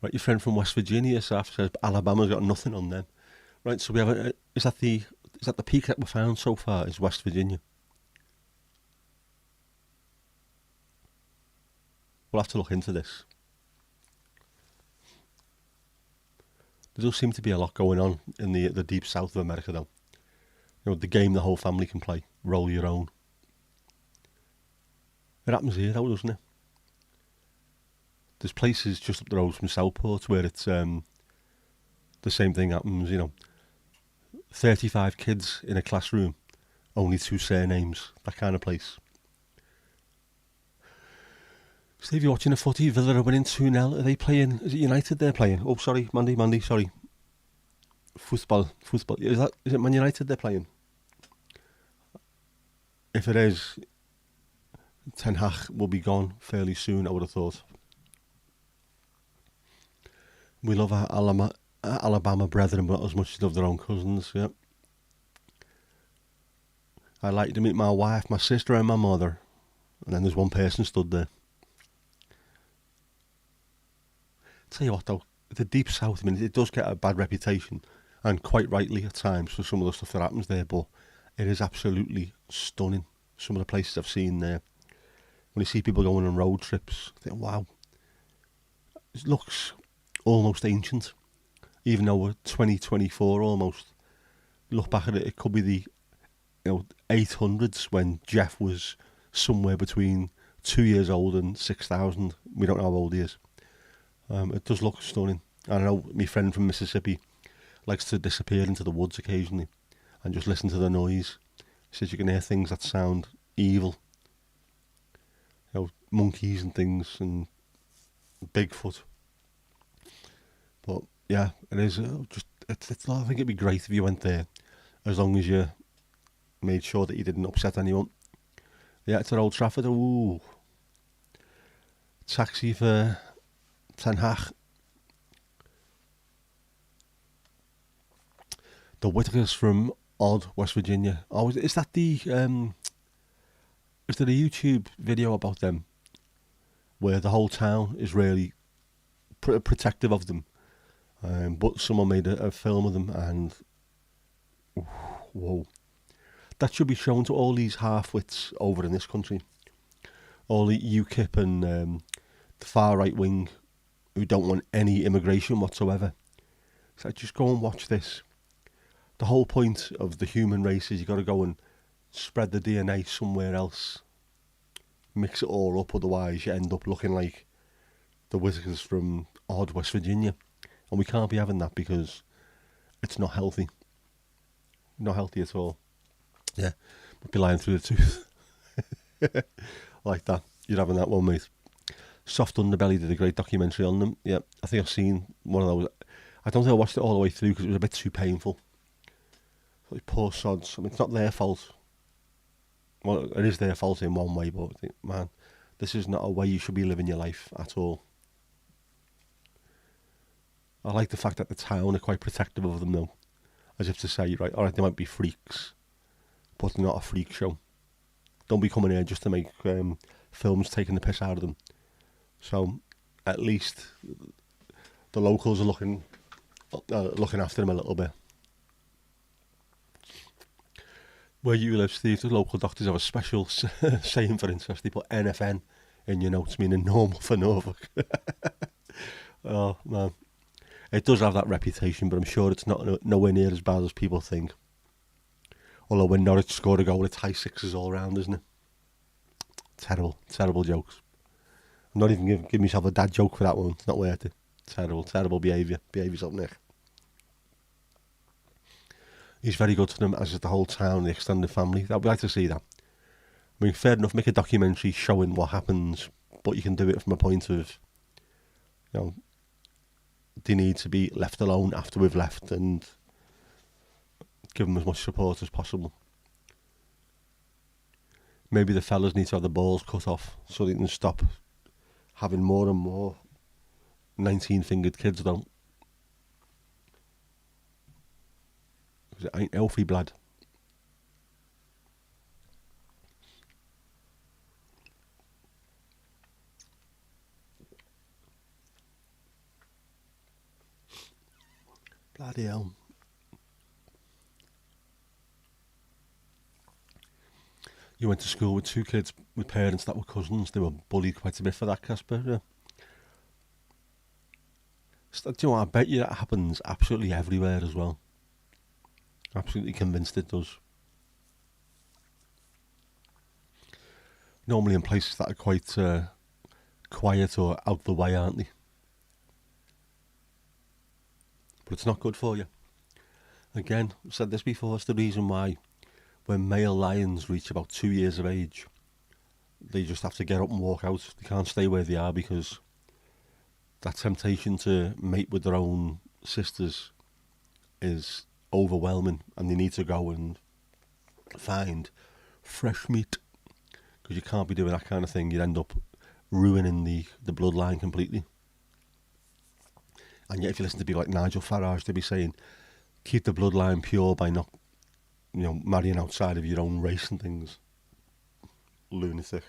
Right, your friend from West Virginia says Alabama's got nothing on them. Right, so we have is that the peak that we found so far? Is West Virginia? We'll have to look into this. There does seem to be a lot going on in the deep south of America, though. You know, the game the whole family can play. Roll your own. It happens here, though, doesn't it? There's places just up the road from Southport where it's the same thing happens, you know. 35 kids in a classroom, only 2 surnames, that kind of place. Steve, you're watching a footy, Villa are winning 2-0. Are they playing, is it United they're playing? Oh, sorry, Mandy, sorry. Football. Is it Man United they're playing? If it is, Ten Hag will be gone fairly soon, I would have thought. We love our Alabama brethren, but as much as love their own cousins, yeah. I like to meet my wife, my sister and my mother. And then there's one person stood there. Tell you what though, the deep south, I mean, it does get a bad reputation, and quite rightly at times for some of the stuff that happens there, but it is absolutely stunning. Some of the places I've seen there. When you see people going on road trips, I think, wow, it looks almost ancient. Even though we're 2024 almost. You look back at it, it could be the 800s when Jeff was somewhere between 2 years old and 6,000. We don't know how old he is. It does look stunning. I know my friend from Mississippi likes to disappear into the woods occasionally and just listen to the noise. He says you can hear things that sound evil. Monkeys and things and Bigfoot. But yeah, it is I think it'd be great if you went there, as long as you made sure that you didn't upset anyone. Yeah, it's at Old Trafford. Ooh. Taxi for Ten Hag. The Whitakers from Odd, West Virginia. Oh, is that the is there a YouTube video about them where the whole town is really protective of them? But someone made a film of them, and whoa, that should be shown to all these half-wits over in this country, all the UKIP and the far right wing who don't want any immigration whatsoever. So just go and watch this. The whole point of the human race is you got to go and spread the DNA somewhere else, mix it all up, otherwise you end up looking like the Whitakers from Odd, West Virginia. And we can't be having that because it's not healthy. Not healthy at all. Yeah, we'd be lying through the tooth. Like that. You're having that one, mate. Soft Underbelly did a great documentary on them. Yeah, I think I've seen one of those. I don't think I watched it all the way through because it was a bit too painful. Like, poor sods. I mean, it's not their fault. Well, it is their fault in one way, but I think, man, this is not a way you should be living your life at all. I like the fact that the town are quite protective of them, though. As if to say, right, alright, they might be freaks, but they're not a freak show. Don't be coming here just to make films taking the piss out of them. So, at least the locals are looking after him a little bit. Where you live, Steve, the local doctors have a special saying for incest. They put NFN in your notes, meaning normal for Norfolk. Oh, man. It does have that reputation, but I'm sure it's not nowhere near as bad as people think. Although when Norwich scored a goal, it's high sixes all round, isn't it? Terrible, terrible jokes. I'm not even giving myself a dad joke for that one. It's not worth it. Terrible, terrible behaviour. Behave yourself, Nick. He's very good to them, as is the whole town, the extended family. I'd like to see that. I mean, fair enough, make a documentary showing what happens, but you can do it from a point of, they need to be left alone after we've left and give them as much support as possible. Maybe the fellas need to have the balls cut off so they can stop having more and more 19-fingered kids, though. Because it ain't healthy, blood. Bloody hell. You went to school with two kids with parents that were cousins. They were bullied quite a bit for that, Casper. Yeah. Do you know what? I bet you that happens absolutely everywhere as well. Absolutely convinced it does. Normally in places that are quite quiet or out the way, aren't they? But it's not good for you. Again, I've said this before, it's the reason why when male lions reach about 2 years of age, they just have to get up and walk out. They can't stay where they are because that temptation to mate with their own sisters is overwhelming, and they need to go and find fresh meat, because you can't be doing that kind of thing. You'd end up ruining the bloodline completely. And yet if you listen to people like Nigel Farage, they'll be saying keep the bloodline pure by not marrying outside of your own race and things. Lunatic.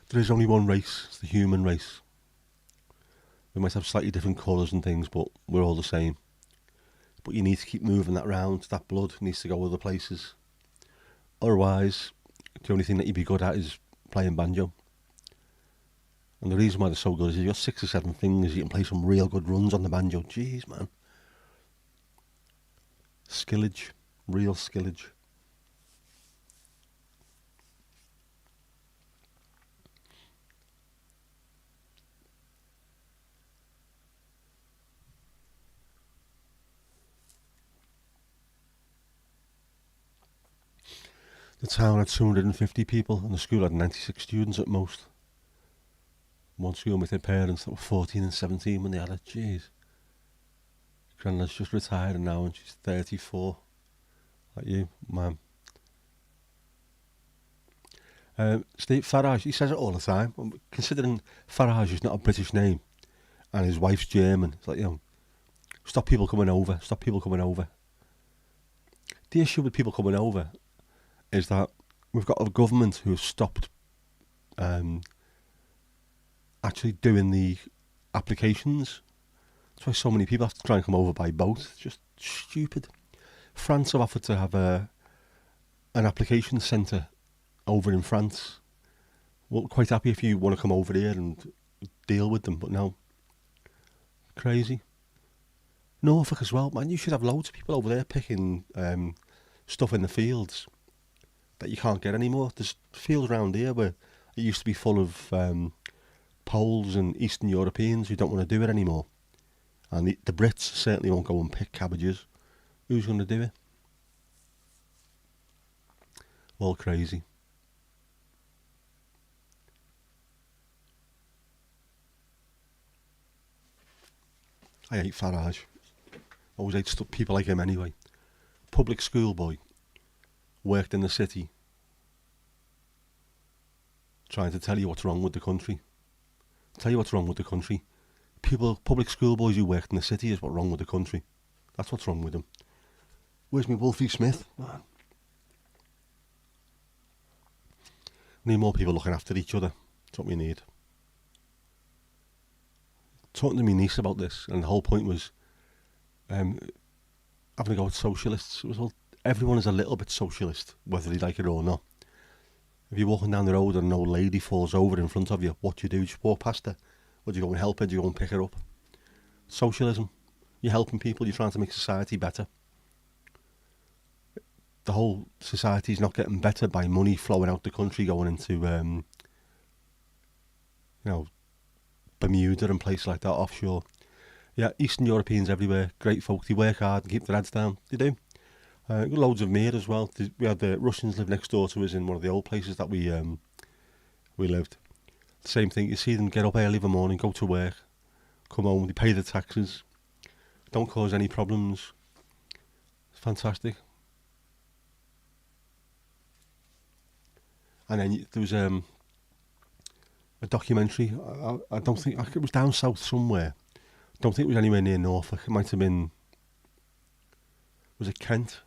There is only one race, it's the human race. We might have slightly different colours and things, but we're all the same. But you need to keep moving that round. That blood needs to go other places. Otherwise, the only thing that you'd be good at is playing banjo. And the reason why they're so good is you've got 6 or 7 fingers, you can play some real good runs on the banjo. Jeez, man. Skillage. Real skillage. The town had 250 people and the school had 96 students at most. One school with their parents that were 14 and 17 when they had it. Jeez. Grandad's just retired now and she's 34. Like you, man. Steve Farage, he says it all the time. Considering Farage is not a British name and his wife's German, it's like, stop people coming over. Stop people coming over. The issue with people coming over is that we've got a government who has stopped actually doing the applications. That's why so many people have to try and come over by boat. It's just stupid. France have offered to have an application centre over in France. Well, quite happy if you want to come over here and deal with them, but no. Crazy. Norfolk as well, man. You should have loads of people over there picking stuff in the fields that you can't get anymore. There's fields around here where it used to be full of Poles and Eastern Europeans who don't want to do it anymore. And the Brits certainly won't go and pick cabbages. Who's going to do it? All crazy. I hate Farage. I always hate people like him anyway. Public school boy. Worked in the city. Trying to tell you what's wrong with the country. Tell you what's wrong with the country. Public school boys who worked in the city is what's wrong with the country. That's what's wrong with them. Where's me Wolfie Smith? Man. We need more people looking after each other. That's what we need. Talking to my niece about this, and the whole point was having a go at socialists. It was all, everyone is a little bit socialist, whether they like it or not. If you're walking down the road and an old lady falls over in front of you, what do? You just walk past her? Or do you go and help her? Do you go and pick her up? Socialism. You're helping people, you're trying to make society better. The whole society's not getting better by money flowing out the country, going into, Bermuda and places like that, offshore. Yeah, Eastern Europeans everywhere, great folk. They work hard and keep their heads down. They do. Loads of them here as well. We had the Russians live next door to us in one of the old places that we lived. The same thing. You see them get up early in the morning, go to work, come home, they pay the taxes, don't cause any problems. It's fantastic. And then there was a documentary. I don't think it was down south somewhere. Don't think it was anywhere near Norfolk. It might have been. Was it Kent?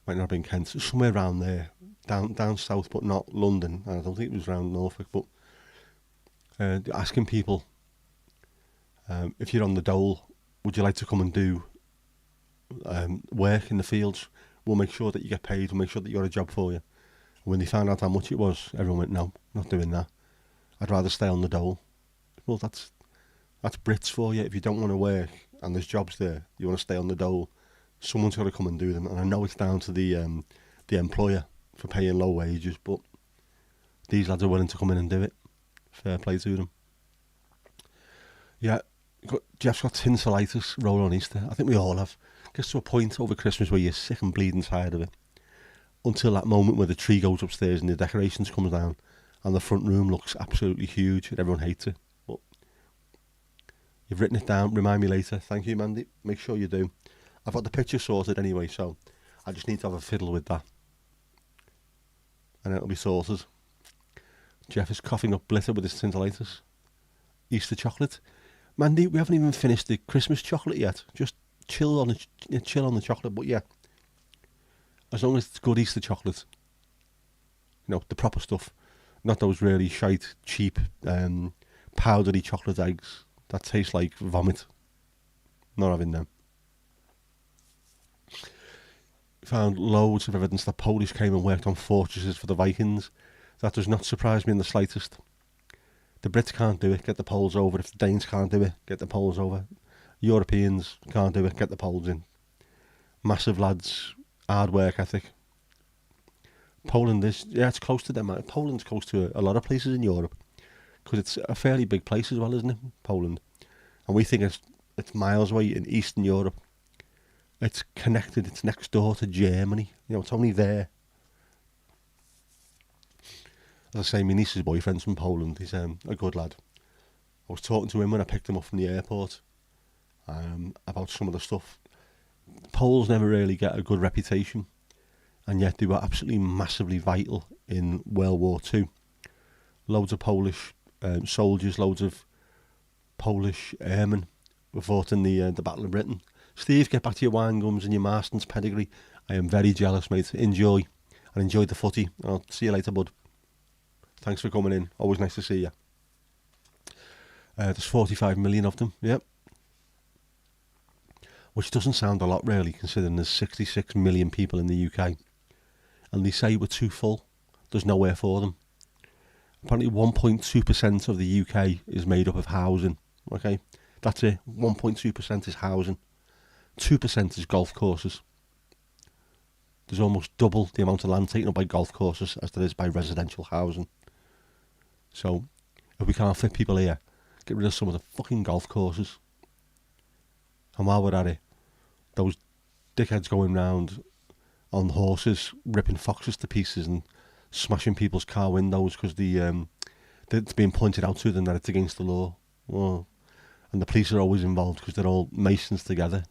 Might not have been Kent. Somewhere around there, down south, but not London. I don't think it was around Norfolk. But asking people if you're on the dole, would you like to come and do work in the fields? We'll make sure that you get paid. We'll make sure that you got a job for you. When they found out how much it was, everyone went, no, not doing that. I'd rather stay on the dole. Well, that's Brits for you. If you don't want to work and there's jobs there, you want to stay on the dole, someone's got to come and do them. And I know it's down to the employer for paying low wages, but these lads are willing to come in and do it. Fair play to them. Yeah, Jeff's got tinselitis roll on Easter. I think we all have. Gets to a point over Christmas where you're sick and bleeding tired of it. Until that moment where the tree goes upstairs and the decorations comes down and the front room looks absolutely huge and everyone hates it. But you've written it down. Remind me later. Thank you, Mandy. Make sure you do. I've got the picture sorted anyway, so I just need to have a fiddle with that. And it'll be sorted. Jeff is coughing up blitter with his tinselitis. Easter chocolate. Mandy, we haven't even finished the Christmas chocolate yet. Just chill on the chocolate, but yeah. As long as it's good Easter chocolate. The proper stuff. Not those really shite, cheap, powdery chocolate eggs that taste like vomit. Not having them. Found loads of evidence that Polish came and worked on fortresses for the Vikings. That does not surprise me in the slightest. The Brits can't do it, get the Poles over. If the Danes can't do it, get the Poles over. Europeans can't do it, get the Poles in. Massive lads, hard work ethic. Poland is, it's close to them. Poland's close to a lot of places in Europe because it's a fairly big place as well, isn't it, Poland? And we think it's miles away in Eastern Europe. It's connected, it's next door to Germany. It's only there. As I say, my niece's boyfriend's from Poland. He's a good lad. I was talking to him when I picked him up from the airport about some of the stuff. Poles never really get a good reputation, and yet they were absolutely massively vital in World War II. Loads of Polish soldiers, loads of Polish airmen were fought in the Battle of Britain. Steve, get back to your wine gums and your Marston's pedigree. I am very jealous, mate. Enjoy, and enjoy the footy. I'll see you later, bud. Thanks for coming in. Always nice to see you. There's 45 million of them, yep. Which doesn't sound a lot, really, considering there's 66 million people in the UK. And they say we're too full. There's nowhere for them. Apparently 1.2% of the UK is made up of housing. Okay, that's it. 1.2% is housing. 2% is golf courses. There's almost double the amount of land taken up by golf courses as there is by residential housing. So, if we can't fit people here, get rid of some of the fucking golf courses. And while we're at it, those dickheads going round on horses, ripping foxes to pieces and smashing people's car windows because it's being pointed out to them that it's against the law. Oh. And the police are always involved because they're all Masons together.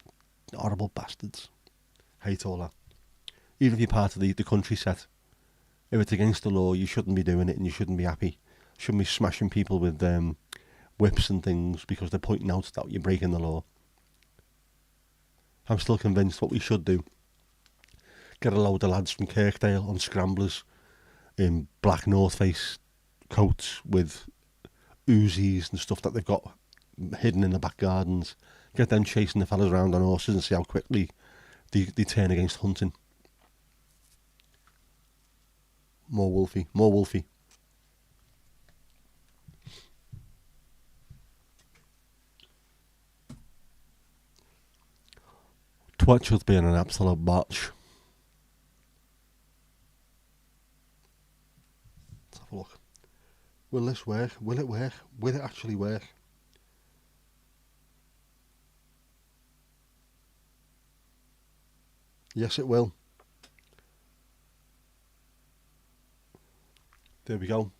Horrible bastards. Hate all that. Even if you're part of the country set, if it's against the law, you shouldn't be doing it and you shouldn't be happy. Shouldn't be smashing people with whips and things because they're pointing out that you're breaking the law. I'm still convinced what we should do. Get a load of lads from Kirkdale on scramblers in black North Face coats with Uzis and stuff that they've got hidden in the back gardens. Get them chasing the fellas around on horses and see how quickly they turn against hunting. More wolfy, more wolfy. Twitchell's being an absolute botch. Let's have a look. Will this work? Will it work? Will it actually work? Yes, it will. There we go.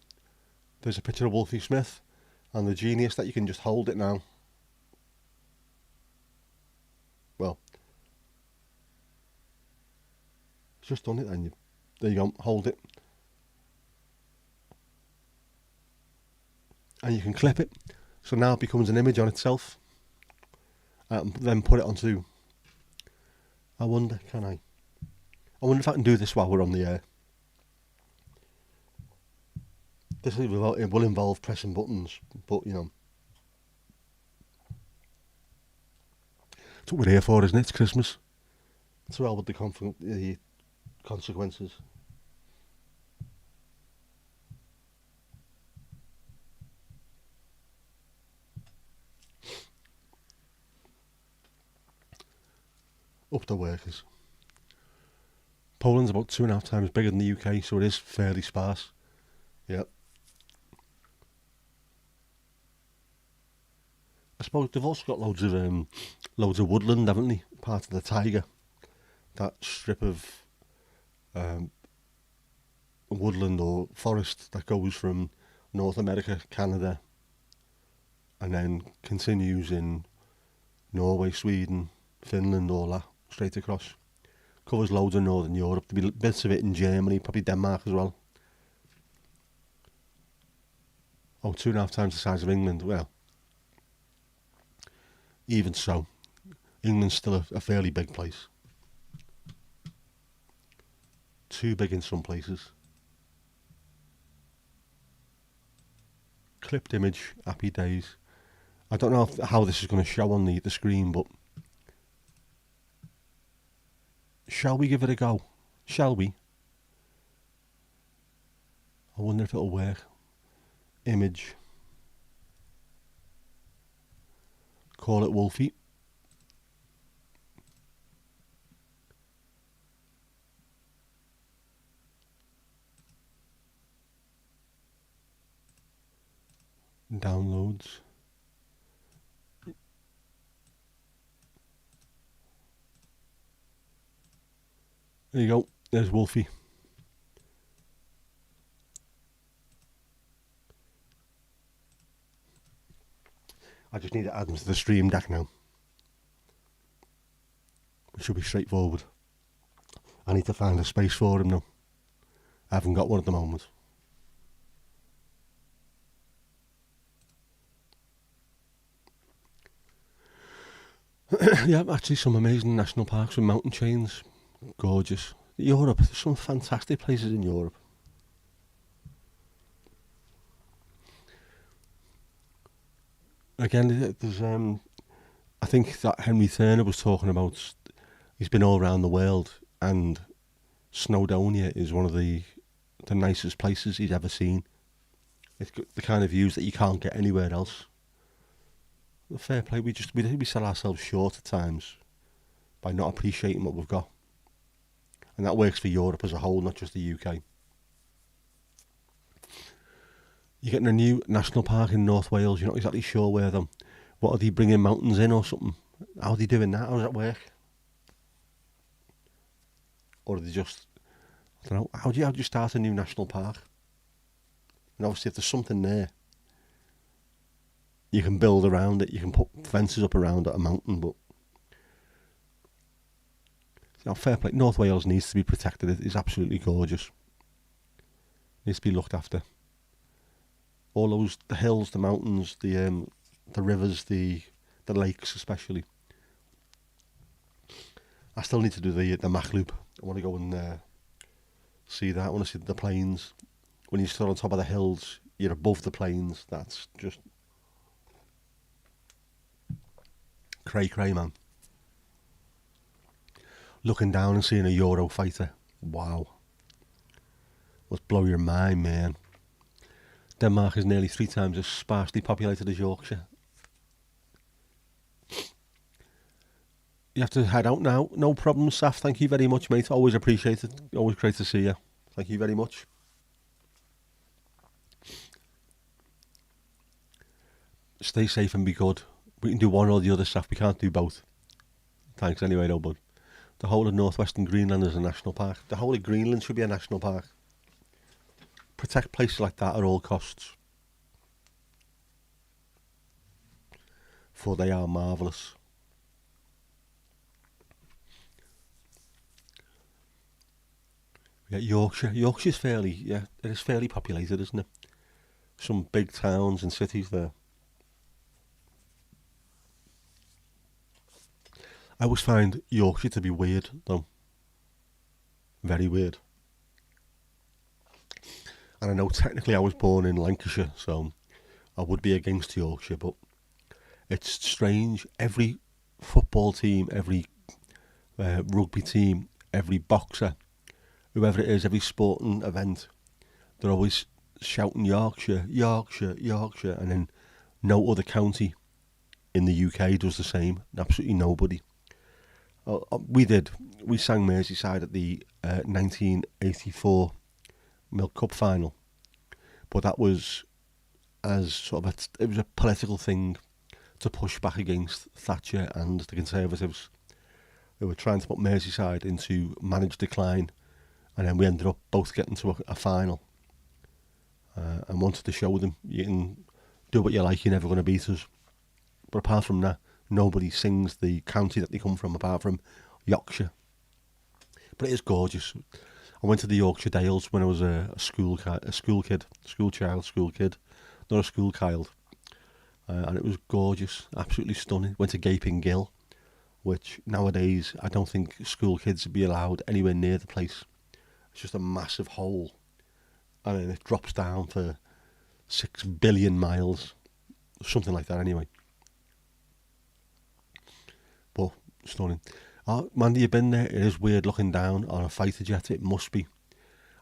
There's a picture of Wolfie Smith and the genius that you can just hold it now. Well, it's just done it then. There you go, hold it. And you can clip it. So now it becomes an image on itself. Then put it onto... I wonder, can I? I wonder if I can do this while we're on the air. This will involve pressing buttons, but you know. That's what we're here for, isn't it? It's Christmas. It's well with the consequences. Up the workers. Poland's about 2.5 times bigger than the UK, so it is fairly sparse. Yep. I suppose they've also got loads of woodland, haven't they? Part of the taiga, that strip of woodland or forest that goes from North America, Canada, and then continues in Norway, Sweden, Finland, all that, straight across. Covers loads of Northern Europe. There'll be bits of it in Germany, probably Denmark as well. Oh, 2.5 times the size of England. Well, even so, England's still a fairly big place. Too big in some places. Clipped image, happy days. I don't know how this is going to show on the screen, but shall we give it a go? Shall we? I wonder if it'll work. Image. Call it Wolfie. Downloads. There you go. There's Wolfie. I just need to add him to the stream deck now. It should be straightforward. I need to find a space for him now. I haven't got one at the moment. Yeah, actually some amazing national parks with mountain chains. Gorgeous. Europe, there's some fantastic places in Europe. Again, there's I think that Henry Turner was talking about, he's been all around the world, and Snowdonia is one of the nicest places he's ever seen. It's got the kind of views that you can't get anywhere else. Fair play, we sell ourselves short at times by not appreciating what we've got. And that works for Europe as a whole, not just the UK. You're getting a new national park in North Wales, you're not exactly sure where them. What are they bringing mountains in or something? How are they doing that? How does that work? Or are they just, I don't know, how do you start a new national park? And obviously if there's something there, you can build around it, you can put fences up around a mountain, but fair play. North Wales needs to be protected. It is absolutely gorgeous. Needs to be looked after. All the hills, the mountains, the rivers, the lakes especially. I still need to do the Mach Loop. I want to go and see that. I want to see the plains. When you sit on top of the hills, you're above the plains. That's just cray, man. Looking down and seeing a Euro fighter. Wow. Must blow your mind, man. Denmark is nearly 3 times as sparsely populated as Yorkshire. You have to head out now. No problem, Saf. Thank you very much, mate. Always appreciate it. Always great to see you. Thank you very much. Stay safe and be good. We can do one or the other, Saf. We can't do both. Thanks anyway, though, bud. The whole of northwestern Greenland is a national park. The whole of Greenland should be a national park. Protect places like that at all costs. For they are marvellous. Yeah, Yorkshire. Yorkshire's fairly, it is fairly populated, isn't it? Some big towns and cities there. I always find Yorkshire to be weird, though. Very weird. And I know technically I was born in Lancashire, so I would be against Yorkshire, but it's strange. Every football team, every rugby team, every boxer, whoever it is, every sporting event, they're always shouting Yorkshire, Yorkshire, Yorkshire, and then no other county in the UK does the same. Absolutely nobody. We sang Merseyside at the 1984 Milk Cup final, but that was as sort of it was a political thing to push back against Thatcher and the Conservatives, who were trying to put Merseyside into managed decline, and then we ended up both getting to a final, and wanted to show them you can do what you like, you're never going to beat us. But apart from that, nobody sings the county that they come from apart from Yorkshire. But it is gorgeous. I went to the Yorkshire Dales when I was a school child, not a school child, and it was gorgeous, absolutely stunning. Went to Gaping Gill, which nowadays I don't think school kids would be allowed anywhere near the place. It's just a massive hole, and then it drops down for 6 billion miles, something like that anyway. But stunning. Oh, Mandy, you've been there? It is weird looking down on a fighter jet. It must be.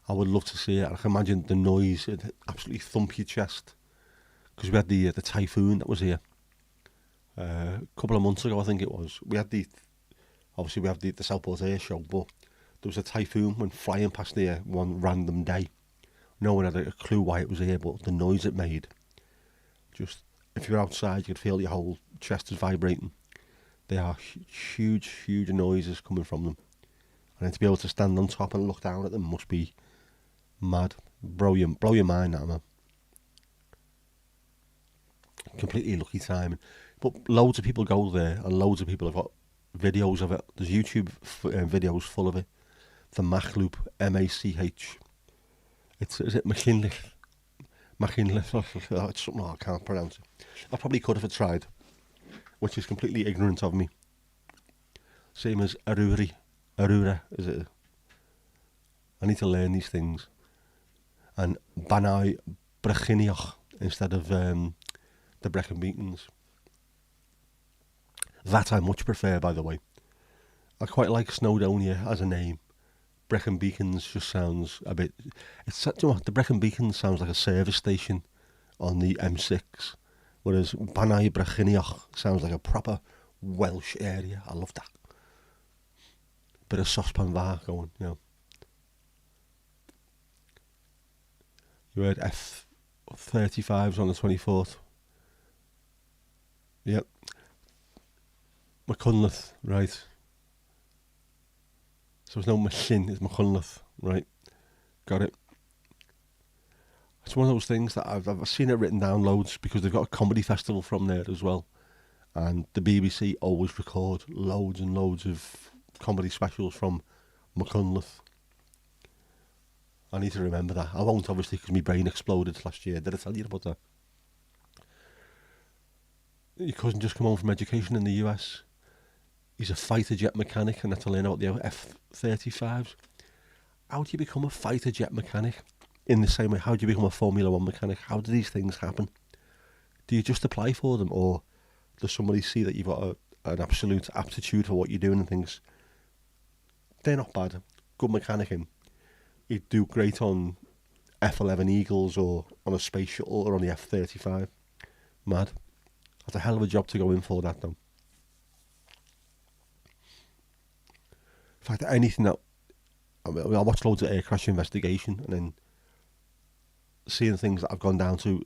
I would love to see it. I can imagine the noise. It'd absolutely thump your chest. Because we had the typhoon that was here a couple of months ago, I think it was. We had obviously we have the Southport Air Show, but there was a typhoon went flying past here one random day. No one had a clue why it was here, but the noise it made, just if you're outside, you could feel your whole chest is vibrating. They are huge noises coming from them. And then to be able to stand on top and look down at them must be mad. Blow your mind out, man. Completely lucky timing. But loads of people go there, and loads of people have got videos of it. There's YouTube videos full of it. The Mach Loop, MACH. Is it McKinley? It's something I can't pronounce it. I probably could if I tried, which is completely ignorant of me. Same as Arura, is it? I need to learn these things. And Banai Brechinioch instead of the Brecon Beacons. That I much prefer, by the way. I quite like Snowdonia as a name. Brecon Beacons just sounds a bit... the Brecon Beacons sounds like a service station on the M6, whereas Banai Brechinioch sounds like a proper Welsh area. I love that. Bit of saucepan var going, you know. You heard F-35s on the 24th. Yep. McCunleth, right. So it's no machine, it's McCunleth, right. Got it. It's one of those things that I've seen it written down loads because they've got a comedy festival from there as well. And the BBC always record loads and loads of comedy specials from McCunleth. I need to remember that. I won't, obviously, because my brain exploded last year. Did I tell you about that? Your cousin just come home from education in the US. He's a fighter jet mechanic and had to learn about the F-35s. How do you become a fighter jet mechanic? in the same way, how do you become a Formula One mechanic? How do these things happen? Do you just apply for them, or does somebody see that you've got an absolute aptitude for what you're doing and thinks, they're not bad, good mechanic him. He'd do great on F-11 Eagles or on a space shuttle or on the F-35. Mad. That's a hell of a job to go in for, that though. In fact, anything that... I watch loads of air crash investigation, and then seeing things that I've gone down to,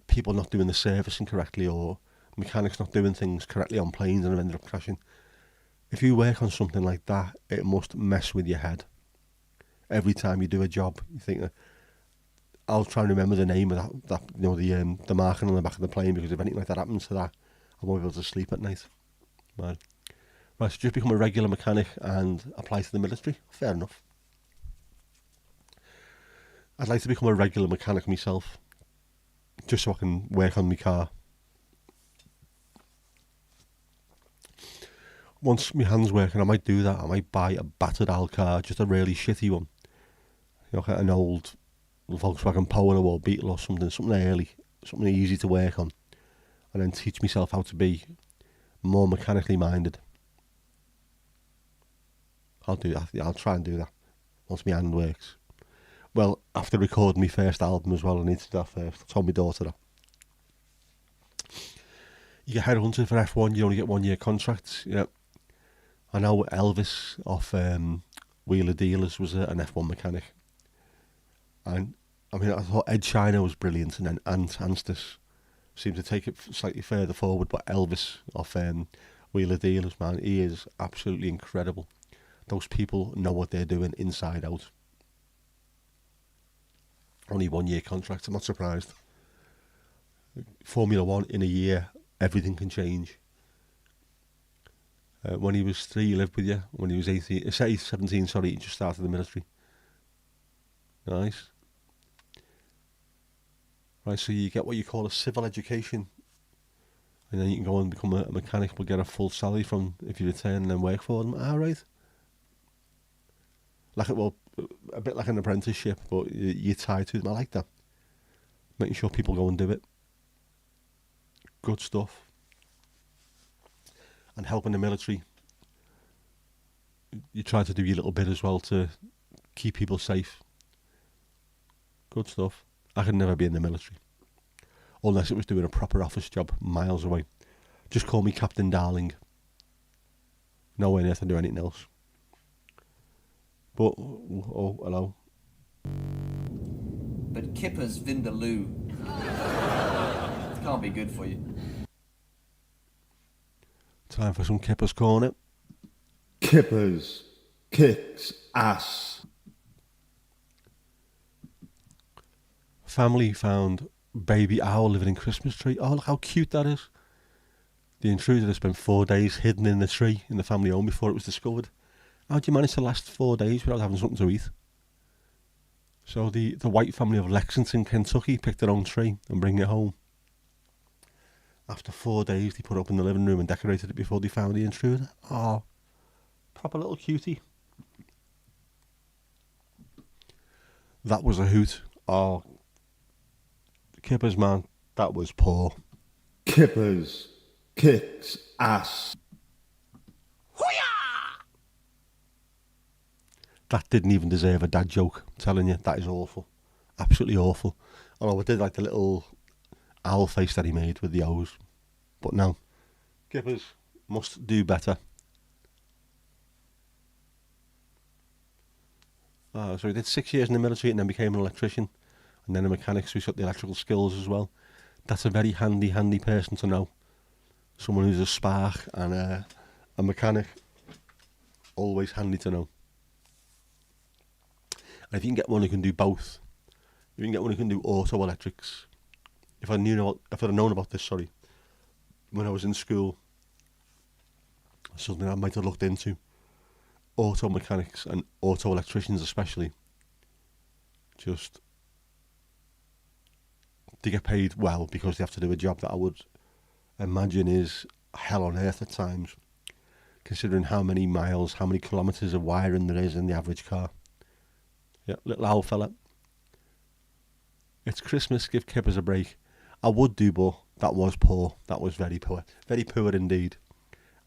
people not doing the servicing correctly, or mechanics not doing things correctly on planes and have ended up crashing. If you work on something like that, it must mess with your head. Every time you do a job, you think, I'll try and remember the name of that the marking on the back of the plane, because if anything like that happens to that, I won't be able to sleep at night. Right, so just become a regular mechanic and apply to the military. Fair enough. I'd like to become a regular mechanic myself, just so I can work on my car. Once my hand's working, I might do that. I might buy a battered old car, just a really shitty one. An old Volkswagen Polo or Beetle or something early, something easy to work on, and then teach myself how to be more mechanically minded. I'll do that. Yeah, I'll try and do that once my hand works. Well, after recording my first album as well, I need to do that first. I told my daughter that. You get headhunted for F1, you only get 1 year contracts. Yeah. I know Elvis off Wheeler Dealers was an F1 mechanic. And I mean, I thought Ed Sheeran was brilliant, and then Ant Anstis seemed to take it slightly further forward. But Elvis off Wheeler Dealers, man, he is absolutely incredible. Those people know what they're doing inside out. Only 1 year contract, I'm not surprised. Formula One, in a year, everything can change. When he was 3, he lived with you. When he was 17, he just started the military. Nice. Right, so you get what you call a civil education, and then you can go and become a mechanic, but get a full salary from if you return and then work for them. Right. A bit like an apprenticeship, but you're tied to them. I like that. Making sure people go and do it. Good stuff. And helping the military. You try to do your little bit as well to keep people safe. Good stuff. I could never be in the military. Unless it was doing a proper office job miles away. Just call me Captain Darling. No way on earth to do anything else. But, oh, hello. But Kipper's Vindaloo can't be good for you. Time for some Kipper's Corner. Kippers kicks ass. Family found baby owl living in Christmas tree. Oh, look how cute that is. The intruder had spent 4 days hidden in the tree in the family home before it was discovered. How do you manage to last 4 days without having something to eat? So the White family of Lexington, Kentucky picked their own tree and bring it home. After 4 days, they put it up in the living room and decorated it before they found the intruder. Oh, proper little cutie. That was a hoot. Oh, Kippers, man, that was poor. Kippers kicks ass. That didn't even deserve a dad joke. I'm telling you, that is awful. Absolutely awful. Although I did like the little owl face that he made with the O's. But no. Kippers must do better. So he did 6 years in the military and then became an electrician. And then a mechanic, so he's got the electrical skills as well. That's a very handy person to know. Someone who's a spark and a mechanic. Always handy to know. And if you can get one who can do both, if you can get one who can do auto electrics. If I'd known about this, when I was in school, something I might have looked into. Auto mechanics and auto electricians especially. Just, they get paid well because they have to do a job that I would imagine is hell on earth at times, considering how many kilometres of wiring there is in the average car. Yeah, little owl fella. It's Christmas, give kippers a break. I would do, but that was poor. That was very poor. Very poor indeed,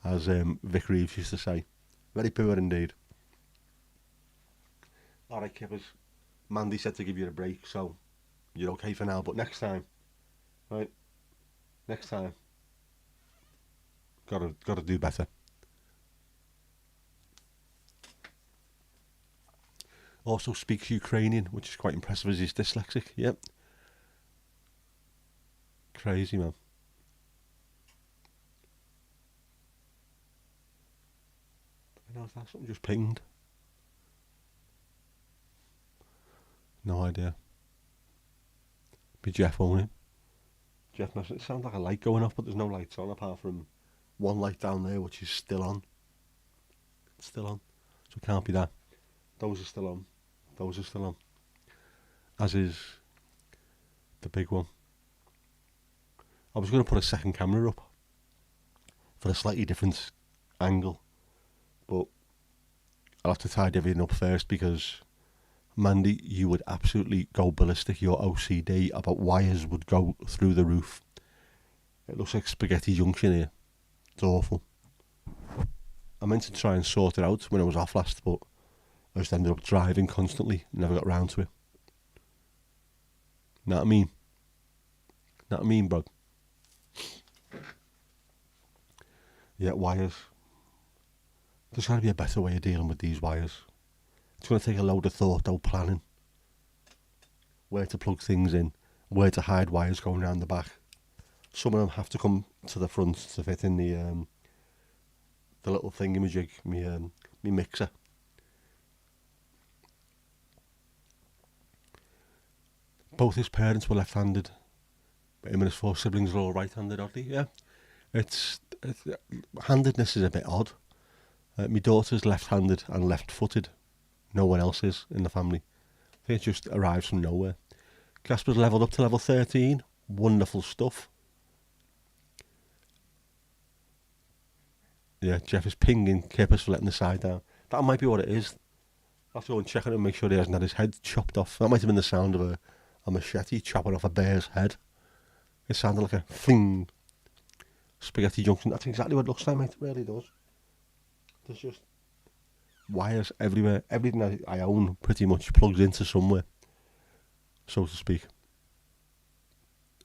as Vic Reeves used to say. Very poor indeed. Alright, kippers. Mandy said to give you a break, so you're okay for now, but next time, right? Next time, gotta do better. Also speaks Ukrainian, which is quite impressive as he's dyslexic. Yep. Crazy, man. I know, that something just pinged. No idea. Be Jeff, won't it? Jeff must. It sounds like a light going off, but there's no lights on apart from one light down there, which is still on. It's still on. So it can't be that. Those are still on. Those are still on. As is the big one. I was going to put a second camera up for a slightly different angle, but I'll have to tidy everything up first because, Mandy, you would absolutely go ballistic. Your OCD about wires would go through the roof. It looks like spaghetti junction here. It's awful. I meant to try and sort it out when I was off last, but I just ended up driving constantly. Never got round to it. Know what I mean? Know what I mean, bro? Yeah, wires. There's got to be a better way of dealing with these wires. It's going to take a load of thought out planning. Where to plug things in, where to hide wires going around the back. Some of them have to come to the front to fit in the little thingamajig, me mixer. Both his parents were left-handed, but him and his 4 siblings are all right-handed, oddly. Yeah, it's handedness is a bit odd. My daughter's left-handed and left-footed. No one else is in the family. I think it just arrives from nowhere. Casper's levelled up to level 13. Wonderful stuff. Yeah, Jeff is pinging Kippers for letting the side down. That might be what it is. I'll have to go and check on him and make sure he hasn't had his head chopped off. That might have been the sound of a machete chopping off a bear's head. It sounded like a thing. Spaghetti junction. That's exactly what it looks like, mate. It really does. There's just wires everywhere. Everything I own pretty much plugs into somewhere, so to speak.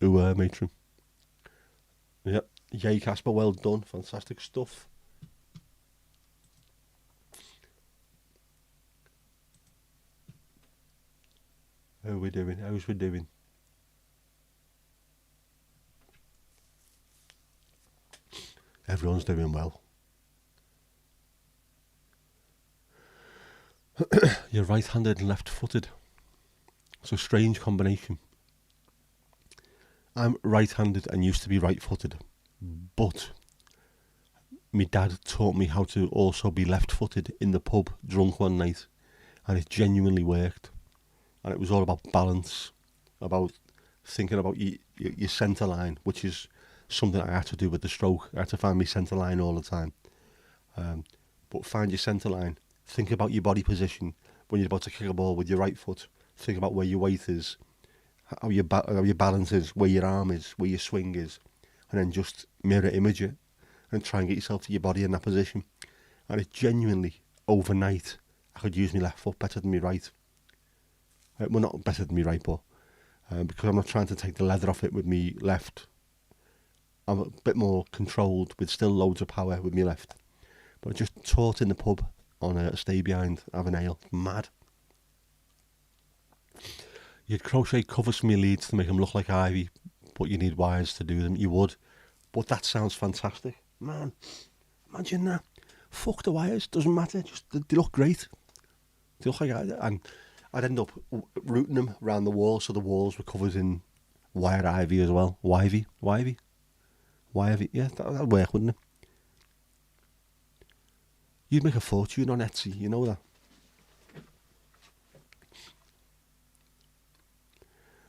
Ooh, matron. Yep. Yay, Casper. Well done. Fantastic stuff. How are we doing? How's we doing? Everyone's doing well. You're right-handed and left-footed. It's a strange combination. I'm right-handed and used to be right-footed, but my dad taught me how to also be left-footed in the pub drunk one night, and it genuinely worked. And it was all about balance, about thinking about your centre line, which is something I had to do with the stroke. I had to find my centre line all the time. But find your centre line. Think about your body position when you're about to kick a ball with your right foot. Think about where your weight is, how your balance is, where your arm is, where your swing is, and then just mirror image it and try and get yourself to your body in that position. And it genuinely, overnight, I could use my left foot better than my right. Well, not better than me right, but because I'm not trying to take the leather off it with me left, I'm a bit more controlled with still loads of power with me left. But I just taught in the pub on a stay behind, have an ale. Mad. You'd crochet covers from your leads to make them look like ivy, but you need wires to do them. You would. But that sounds fantastic. Man, imagine that. Fuck the wires, doesn't matter. Just they look great. They look like and I'd end up routing them around the wall so the walls were covered in wire ivy as well. Wivy? Yeah, that'd work, wouldn't it? You'd make a fortune on Etsy, you know that.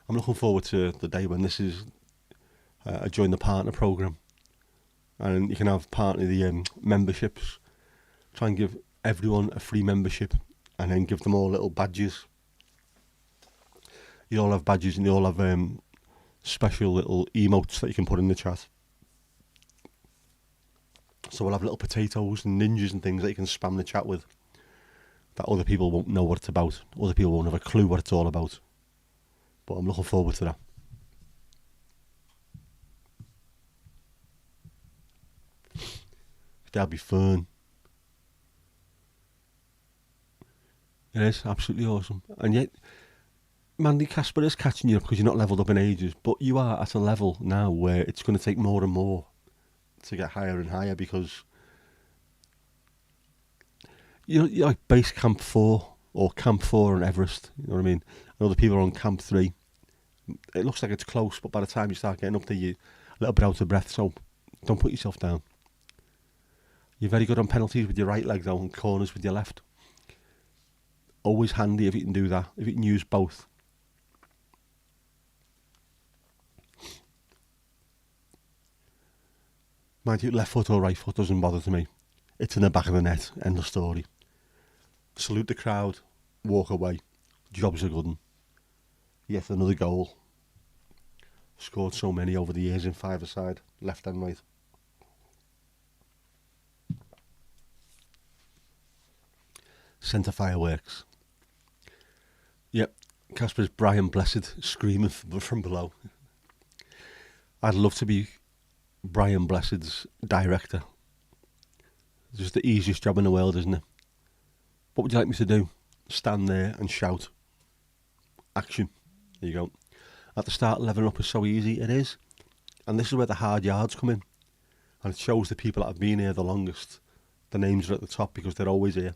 I'm looking forward to the day when this is a Join the Partner programme. And you can have partner the memberships. Try and give everyone a free membership and then give them all little badges. You all have badges and you all have special little emotes that you can put in the chat. So we'll have little potatoes and ninjas and things that you can spam the chat with that other people won't know what it's about. Other people won't have a clue what it's all about. But I'm looking forward to that. That'll be fun. It is absolutely awesome. And yet, Mandy, Casper is catching you up because you're not leveled up in ages, but you are at a level now where it's going to take more and more to get higher and higher, because you're like base camp 4 or camp 4 on Everest, you know what I mean? And other people are on camp 3. It looks like it's close, but by the time you start getting up there, you're a little bit out of breath, so don't put yourself down. You're very good on penalties with your right leg though, and corners with your left. Always handy if you can do that, if you can use both. Mind you, left foot or right foot doesn't bother to me. It's in the back of the net, end of story. Salute the crowd, walk away. Job's a good one. Yet another goal. Scored so many over the years in five-a-side, left and right. Centre fireworks. Yep, Casper's Brian Blessed screaming from below. I'd love to be Brian Blessed's director. It's just the easiest job in the world, isn't it? What would you like me to do? Stand there and shout. Action. There you go. At the start, leveling up is so easy. It is. And this is where the hard yards come in. And it shows the people that have been here the longest. The names are at the top because they're always here.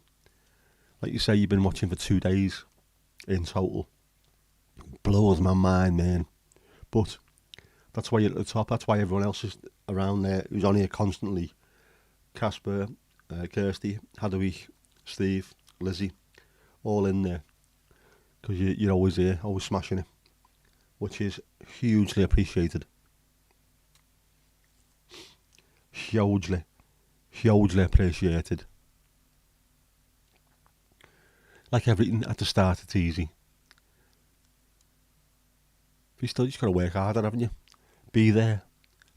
Like you say, you've been watching for 2 days in total. Blows my mind, man. But that's why you're at the top. That's why everyone else is around there who's on here constantly. Casper, Kirsty, Hadwig, Steve, Lizzie, all in there. Because you're always here, always smashing it. Which is hugely appreciated. Hugely appreciated. Like everything at the start, it's easy. But you still just got to work harder, haven't you? Be there,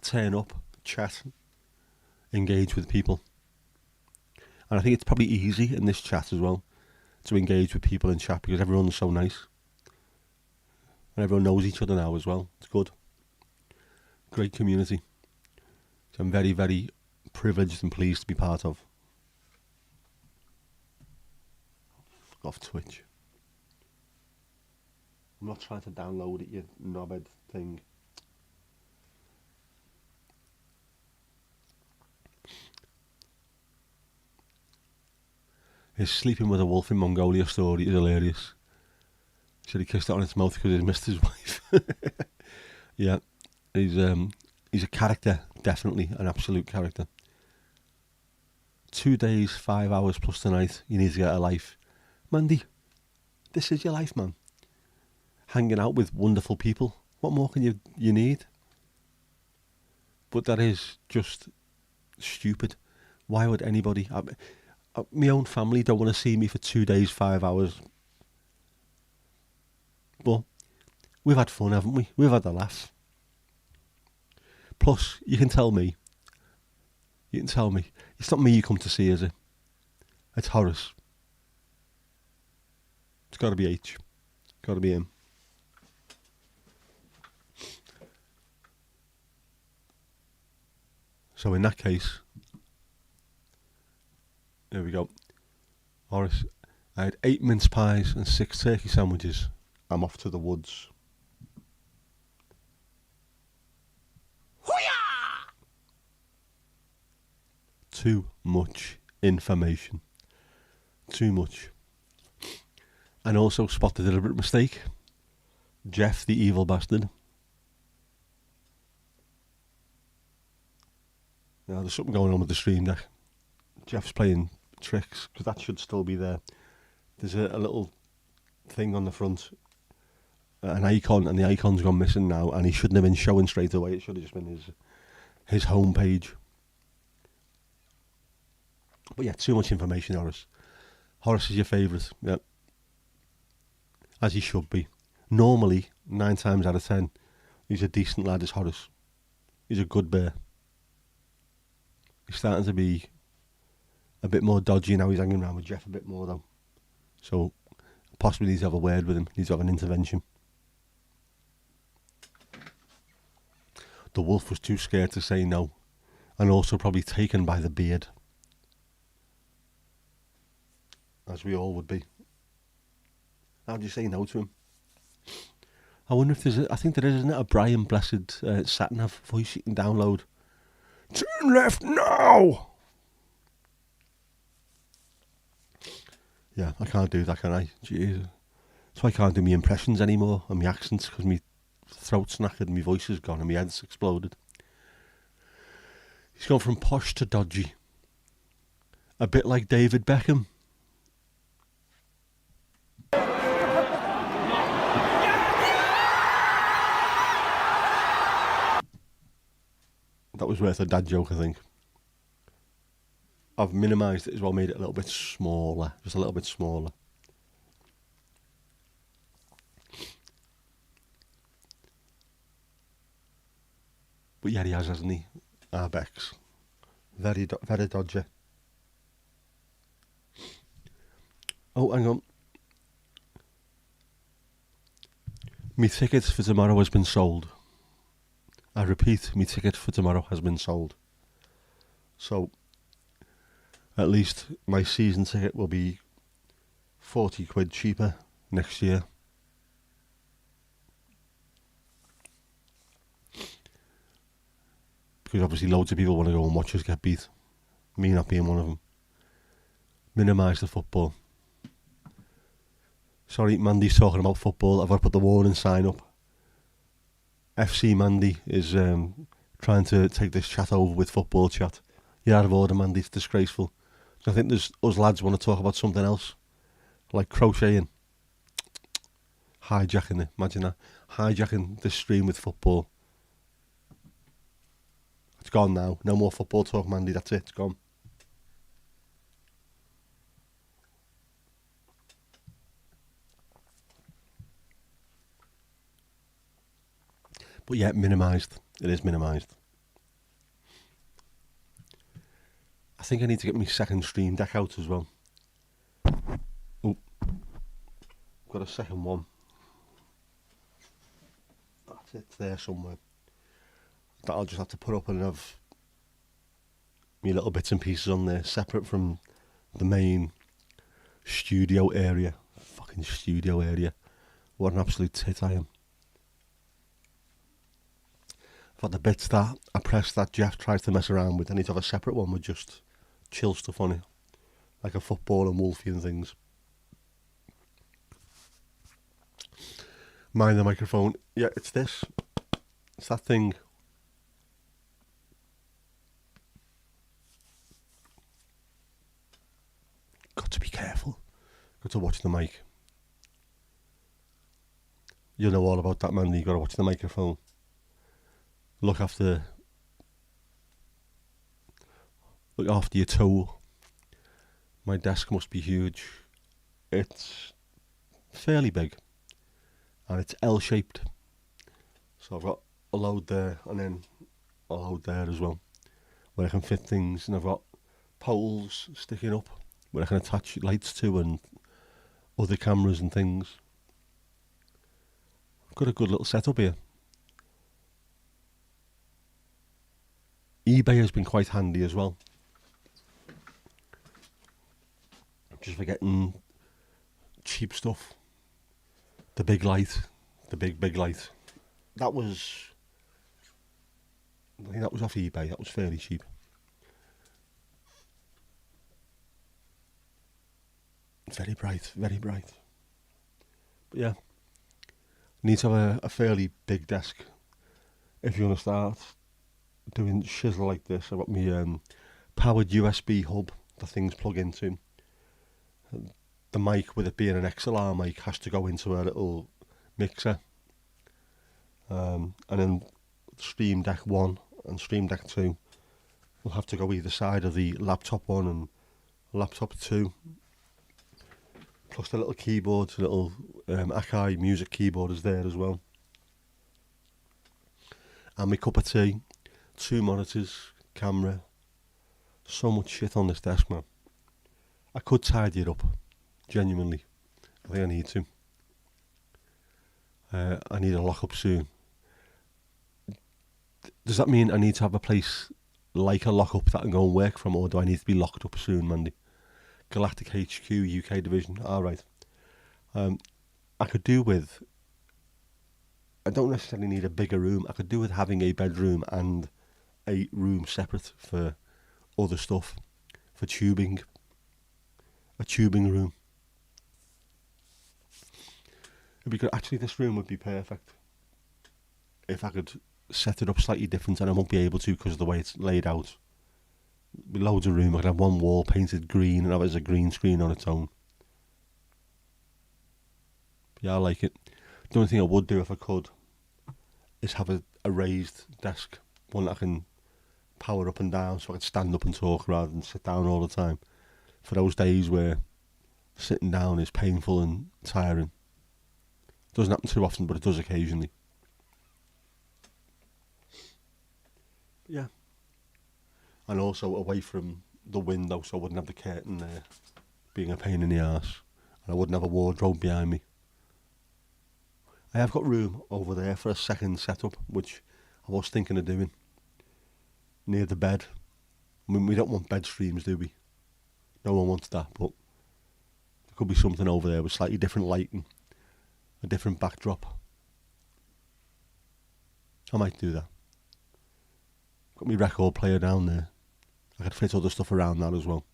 turn up, chat, engage with people. And I think it's probably easy in this chat as well to engage with people in chat because everyone's so nice. And everyone knows each other now as well. It's good. Great community. So I'm very, very privileged and pleased to be part of. Off Twitch. I'm not trying to download it, you knobhead thing. His sleeping with a wolf in Mongolia story is hilarious. Said he kissed it on its mouth because he missed his wife. Yeah, he's a character, definitely an absolute character. 2 days, 5 hours plus tonight. You need to get a life, Mandy. This is your life, man. Hanging out with wonderful people. What more can you need? But that is just stupid. Why would anybody? My own family don't want to see me for 2 days, 5 hours. But we've had fun, haven't we? We've had a laugh. Plus, you can tell me. It's not me you come to see, is it? It's Horace. It's got to be H. Got to be him. So in that case, there we go. Horace, I had 8 mince pies and 6 turkey sandwiches. I'm off to the woods. Hoo-yah! Too much information. Too much. And also spot the deliberate mistake. Jeff, the evil bastard. Now there's something going on with the stream deck. Jeff's playing tricks, because that should still be there. There's a little thing on the front, an icon, and the icon's gone missing now, and he shouldn't have been showing straight away. It should have just been his home page. But yeah, too much information, Horace. Horace is your favourite, yeah. As he should be. Normally, 9 times out of 10, he's a decent lad, is Horace. He's a good bear. He's starting to be a bit more dodgy now. He's hanging around with Jeff a bit more, though. So, possibly needs to have a word with him. Needs to have an intervention. The wolf was too scared to say no, and also probably taken by the beard. As we all would be. How do you say no to him? I wonder if I think there is, isn't it, a Brian Blessed sat-nav voice you can download? Turn left now! Yeah, I can't do that, can I? Jeez. So I can't do my impressions anymore and my accents because my throat's knackered and my voice is gone and my head's exploded. He's gone from posh to dodgy. A bit like David Beckham. That was worth a dad joke, I think. I've minimised it as well, made it a little bit smaller. Just a little bit smaller. But yeah, he has, hasn't he? Arbex. Very dodgy. Oh, hang on. My ticket for tomorrow has been sold. I repeat, my ticket for tomorrow has been sold. So, at least my season ticket will be 40 quid cheaper next year. Because obviously loads of people want to go and watch us get beat. Me not being one of them. Minimise the football. Sorry, Mandy's talking about football. I've got to put the warning sign up. FC Mandy is trying to take this chat over with football chat. You're out of order, Mandy. It's disgraceful. So I think us lads want to talk about something else. Like crocheting. Hijacking it. Imagine that. Hijacking this stream with football. It's gone now. No more football talk, Mandy. That's it. It's gone. But yeah, minimised. It is minimised. I think I need to get my second stream deck out as well. Oh, got a second one. That's it. It's there somewhere. That I'll just have to put up and have me little bits and pieces on there, separate from the main studio area. Fucking studio area. What an absolute tit I am. For the bits that I press that Jeff tries to mess around with, I need to have a separate one with just chill stuff on it. Like a football and Wolfie and things. Mind the microphone. Yeah, it's this. It's that thing. Got to be careful. Got to watch the mic. You know all about that, man. You got to watch the microphone. Look after your toe. My desk must be huge. It's fairly big. And it's L-shaped. So I've got a load there and then a load there as well. Where I can fit things, and I've got poles sticking up where I can attach lights to and other cameras and things. I've got a good little setup here. eBay has been quite handy as well. Just for getting cheap stuff. The big light. The big light. I think that was off eBay. That was fairly cheap. Very bright, very bright. But yeah, need to have a fairly big desk if you want to start doing shizzle like this. I've got my powered USB hub the things plug into. The mic, with it being an XLR mic, has to go into a little mixer. And then Stream Deck 1 and Stream Deck 2 will have to go either side of the laptop 1 and laptop 2. Plus the little keyboard, little Akai music keyboard is there as well. And my cup of tea, 2 monitors, camera. So much shit on this desk, man. I could tidy it up, genuinely. I think I need to. I need a lock up soon. Does that mean I need to have a place like a lock up that I can go and work from, or do I need to be locked up soon, Mandy? Galactic HQ, UK division. Alright. I could do with... I don't necessarily need a bigger room. I could do with having a bedroom and a room separate for other stuff. For tubing. A tubing room. It'd be good. Actually, this room would be perfect if I could set it up slightly different, and I won't be able to because of the way it's laid out. With loads of room, I could have one wall painted green and have it as a green screen on its own. But yeah, I like it. The only thing I would do if I could is have a raised desk, one that I can power up and down so I can stand up and talk rather than sit down all the time. For those days where sitting down is painful and tiring. Doesn't happen too often, but it does occasionally. Yeah. And also away from the window, so I wouldn't have the curtain there being a pain in the arse. And I wouldn't have a wardrobe behind me. I have got room over there for a second setup, which I was thinking of doing. Near the bed. I mean, we don't want bed streams, do we? No one wants that, but there could be something over there with slightly different lighting. A different backdrop. I might do that. Got my record player down there. I could fit other stuff around that as well.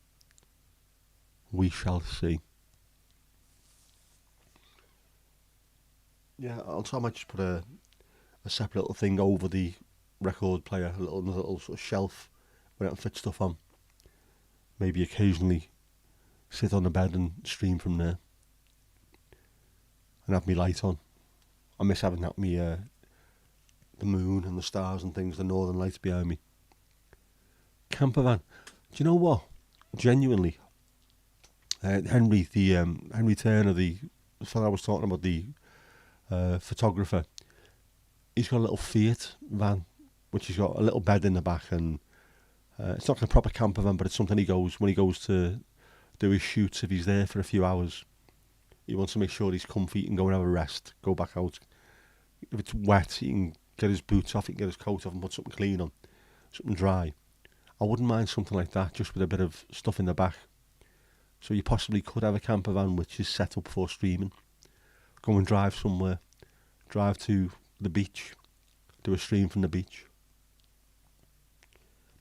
We shall see. Yeah, also I might just put a separate little thing over the record player, another little sort of shelf where I can fit stuff on. Maybe occasionally sit on the bed and stream from there. And have me light on. I miss having that the moon and the stars and things, the northern lights behind me. Camper van. Do you know what? Genuinely, Henry Turner, the fellow I was talking about, the photographer, he's got a little Fiat van, which has got a little bed in the back, and it's not a proper camper van, but it's something when he goes to do his shoots, if he's there for a few hours, he wants to make sure he's comfy and go and have a rest, go back out. If it's wet, he can get his boots off, he can get his coat off and put something clean on, something dry. I wouldn't mind something like that, just with a bit of stuff in the back. So you possibly could have a camper van which is set up for streaming. Go and drive somewhere, drive to the beach, do a stream from the beach.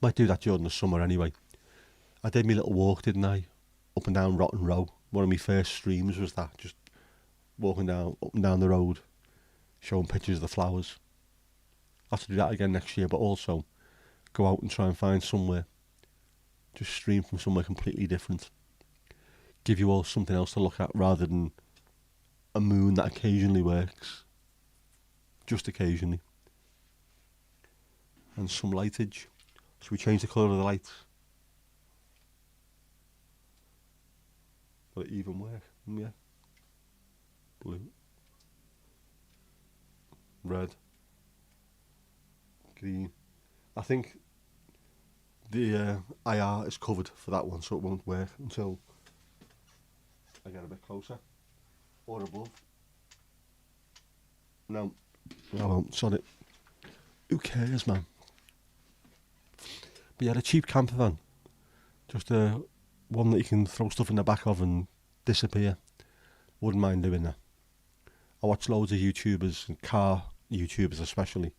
Might do that during the summer anyway. I did my little walk, didn't I? Up and down Rotten Row. One of my first streams was that, just walking down up and down the road, showing pictures of the flowers. I'll have to do that again next year, but also go out and try and find somewhere, just stream from somewhere completely different. Give you all something else to look at rather than a moon that occasionally works. Just occasionally. And some lightage. Should we change the colour of the lights? Will it even work? Yeah. Blue. Red. Green. I think the IR is covered for that one, so it won't work until I get a bit closer. Or above. No. I won't, sod it. Who cares, man? But yeah, a cheap camper van. Just one that you can throw stuff in the back of and disappear. Wouldn't mind doing that. I watch loads of YouTubers, and car YouTubers especially,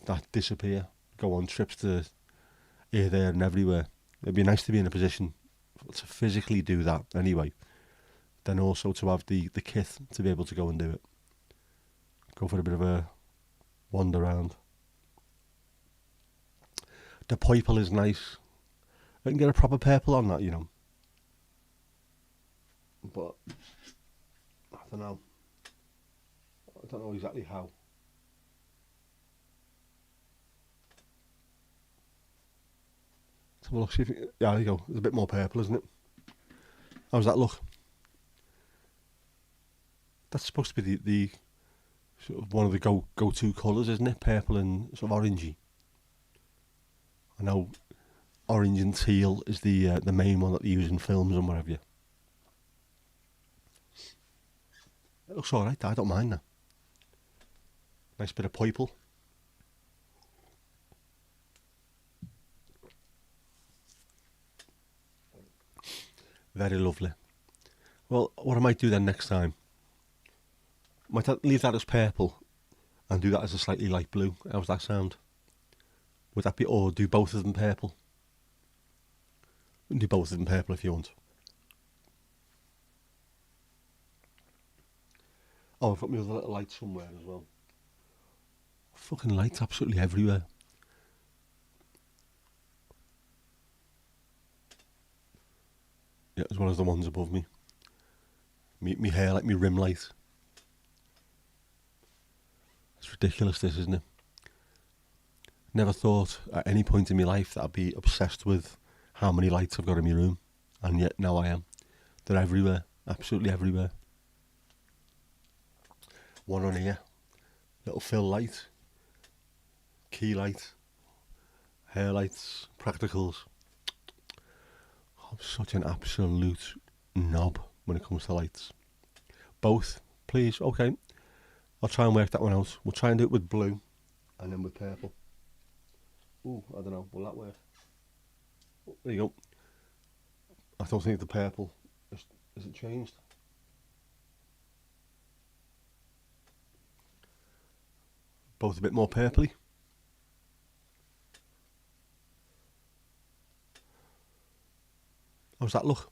that disappear. Go on trips to here, there and everywhere. It'd be nice to be in a position to physically do that anyway. Then also to have the kit to be able to go and do it. Go for a bit of a wander around. The purple is nice. I can get a proper purple on that, you know. But I don't know. I don't know exactly how. Let's have a look. See if yeah, there you go. There's a bit more purple, isn't it? How's that look? That's supposed to be the sort of one of the go-to colours, isn't it? Purple and sort of orangey. I know orange and teal is the main one that they use in films and whatever. It looks alright, I don't mind that. Nice bit of purple. Very lovely. Well, what I might do then next time, might leave that as purple and do that as a slightly light blue. How's that sound? Would that be, or do both of them purple? Do both of them purple if you want. Oh, I've got my other little light somewhere as well. Fucking lights absolutely everywhere. Yeah, as well as the ones above me. Me hair like me rim light. It's ridiculous, this, isn't it? Never thought at any point in my life that I'd be obsessed with how many lights I've got in my room, and yet now I am. They're everywhere, absolutely everywhere. One on here, little fill light, key light, hair lights, practicals. I'm such an absolute knob when it comes to lights. Both, please, okay. I'll try and work that one out. We'll try and do it with blue and then with purple. Ooh, I don't know, will that work? Oh, there you go. I don't think the purple, is it changed? Both a bit more purpley. How's that look?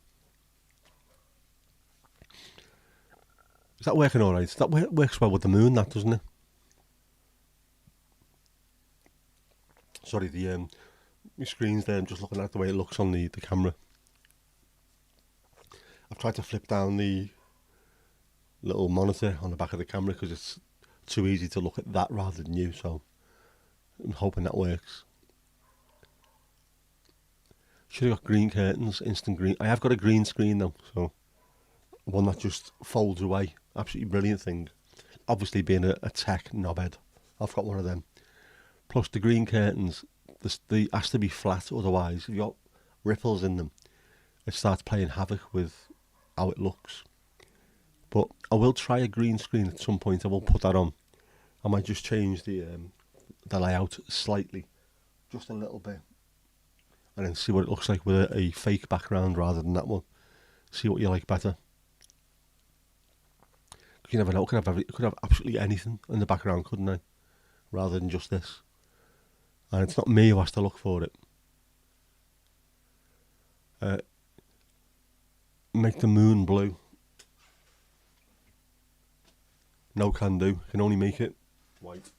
Is that working alright? That works well with the moon, that, doesn't it? Sorry, my screen's there. I'm just looking at the way it looks on the camera. I've tried to flip down the little monitor on the back of the camera because it's too easy to look at that rather than you, so I'm hoping that works. Should have got green curtains, instant green. I have got a green screen though, so one that just folds away. Absolutely brilliant thing. Obviously being a tech knobhead, I've got one of them. Plus the green curtains, they has to be flat, otherwise if you've got ripples in them, it starts playing havoc with how it looks. But I will try a green screen at some point. I will put that on. I might just change the layout slightly, just a little bit, and then see what it looks like with a fake background rather than that one. See what you like better. You never know. Could have absolutely anything in the background, couldn't I? Rather than just this. And it's not me who has to look for it. Make the moon blue. No can do. Can only make it white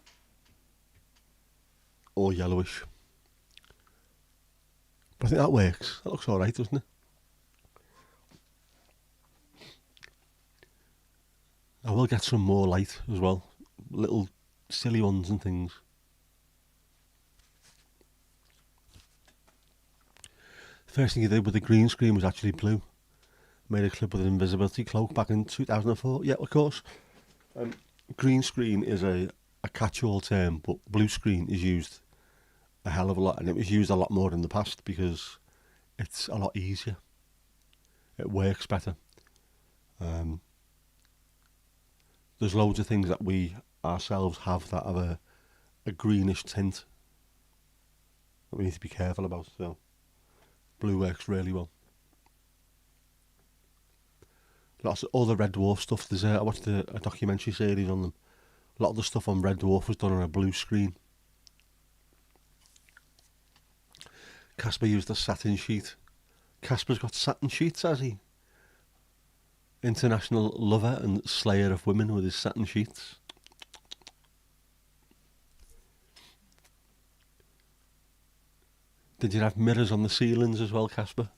or yellowish. But I think that works. That looks alright, doesn't it? I will get some more light as well. Little silly ones and things. The first thing you did with the green screen was actually blue. Made a clip with an invisibility cloak back in 2004. Yeah, of course. Green screen is a catch-all term, but blue screen is used a hell of a lot, and it was used a lot more in the past because it's a lot easier. It works better. There's loads of things that we ourselves have that have a greenish tint that we need to be careful about, so blue works really well. Lots of all the Red Dwarf stuff. I watched a documentary series on them. A lot of the stuff on Red Dwarf was done on a blue screen. Casper used a satin sheet. Casper's got satin sheets, has he? International lover and slayer of women with his satin sheets. Did you have mirrors on the ceilings as well, Casper?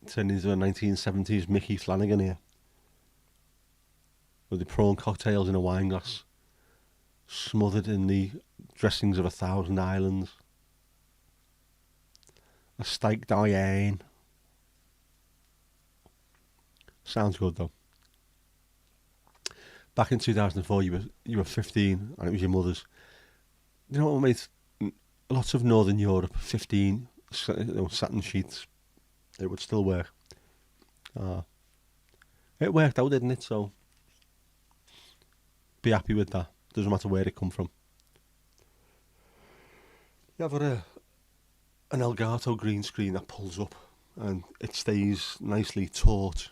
Turned into a 1970s Mickey Flanagan here. With the prawn cocktails in a wine glass. Smothered in the dressings of 1,000 islands. A steak Diane. Sounds good though. back in 2004, you were 15 and it was your mother's. You know what, mate? Lots of Northern Europe, 15, satin sheets. It would still work. It worked out, didn't it? So be happy with that. Doesn't matter where it come from. You have an Elgato green screen that pulls up and it stays nicely taut,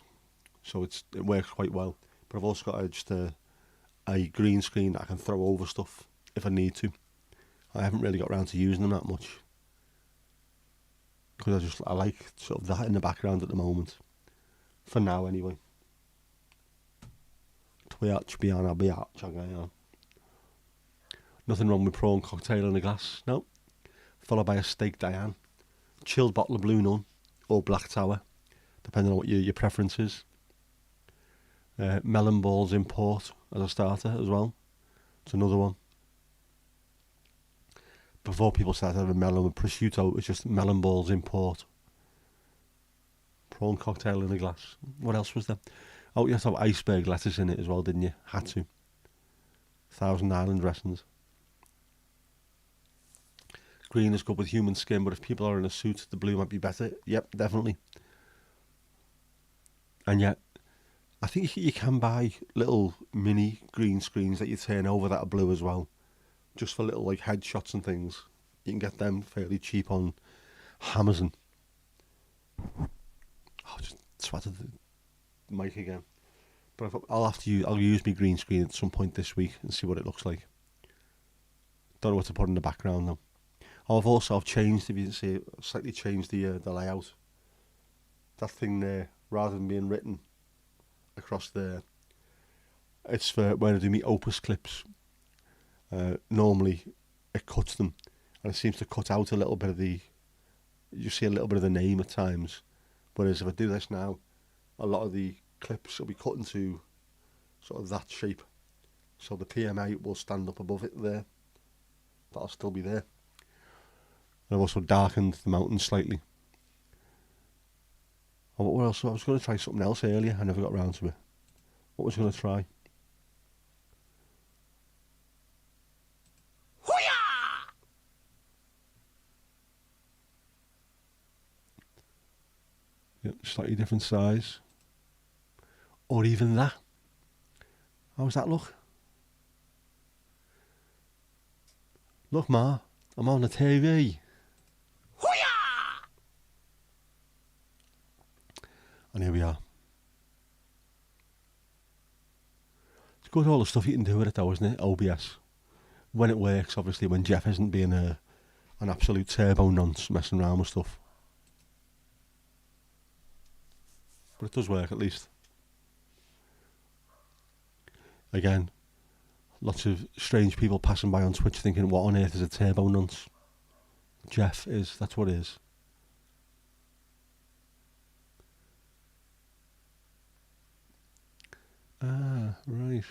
so it works quite well. But I've also got just a green screen that I can throw over stuff if I need to. I haven't really got around to using them that much because I like sort of that in the background at the moment. For now, anyway. Nothing wrong with prawn cocktail in a glass, no. Followed by a steak Diane, chilled bottle of Blue Nun or Black Tower, depending on what your preference is. Melon balls in port as a starter as well. It's another one. Before people started having melon with prosciutto, it was just melon balls in port. Prawn cocktail in a glass. What else was there? Oh, you had to have iceberg lettuce in it as well, didn't you? Had to. Thousand Island dressings. Green is good with human skin, but if people are in a suit, the blue might be better. Yep, definitely. And yet, I think you can buy little mini green screens that you turn over that are blue as well, just for little like headshots and things. You can get them fairly cheap on Amazon. Oh, just swatted the mic again. But I'll use my green screen at some point this week and see what it looks like. Don't know what to put in the background though. I've changed, if you can see it, slightly changed the layout. That thing there, rather than being written across there, it's for when I do my Opus clips. Normally it cuts them, and it seems to cut out a little bit of you see a little bit of the name at times. Whereas if I do this now, a lot of the clips will be cut into sort of that shape. So the PMA will stand up above it there. That'll still be there. And I've also darkened the mountain slightly. Oh, what else? I was going to try something else earlier. I never got around to it. What was I going to try? Yep, slightly different size. Or even that. How's that look? Look, Ma, I'm on the TV. And here we are. It's good all the stuff you can do with it though, isn't it? OBS. When it works, obviously, when Jeff isn't being an absolute turbo nonce messing around with stuff. But it does work at least. Again, lots of strange people passing by on Twitch thinking, what on earth is a turbo nonce? Jeff is, that's what it is. Ah, right.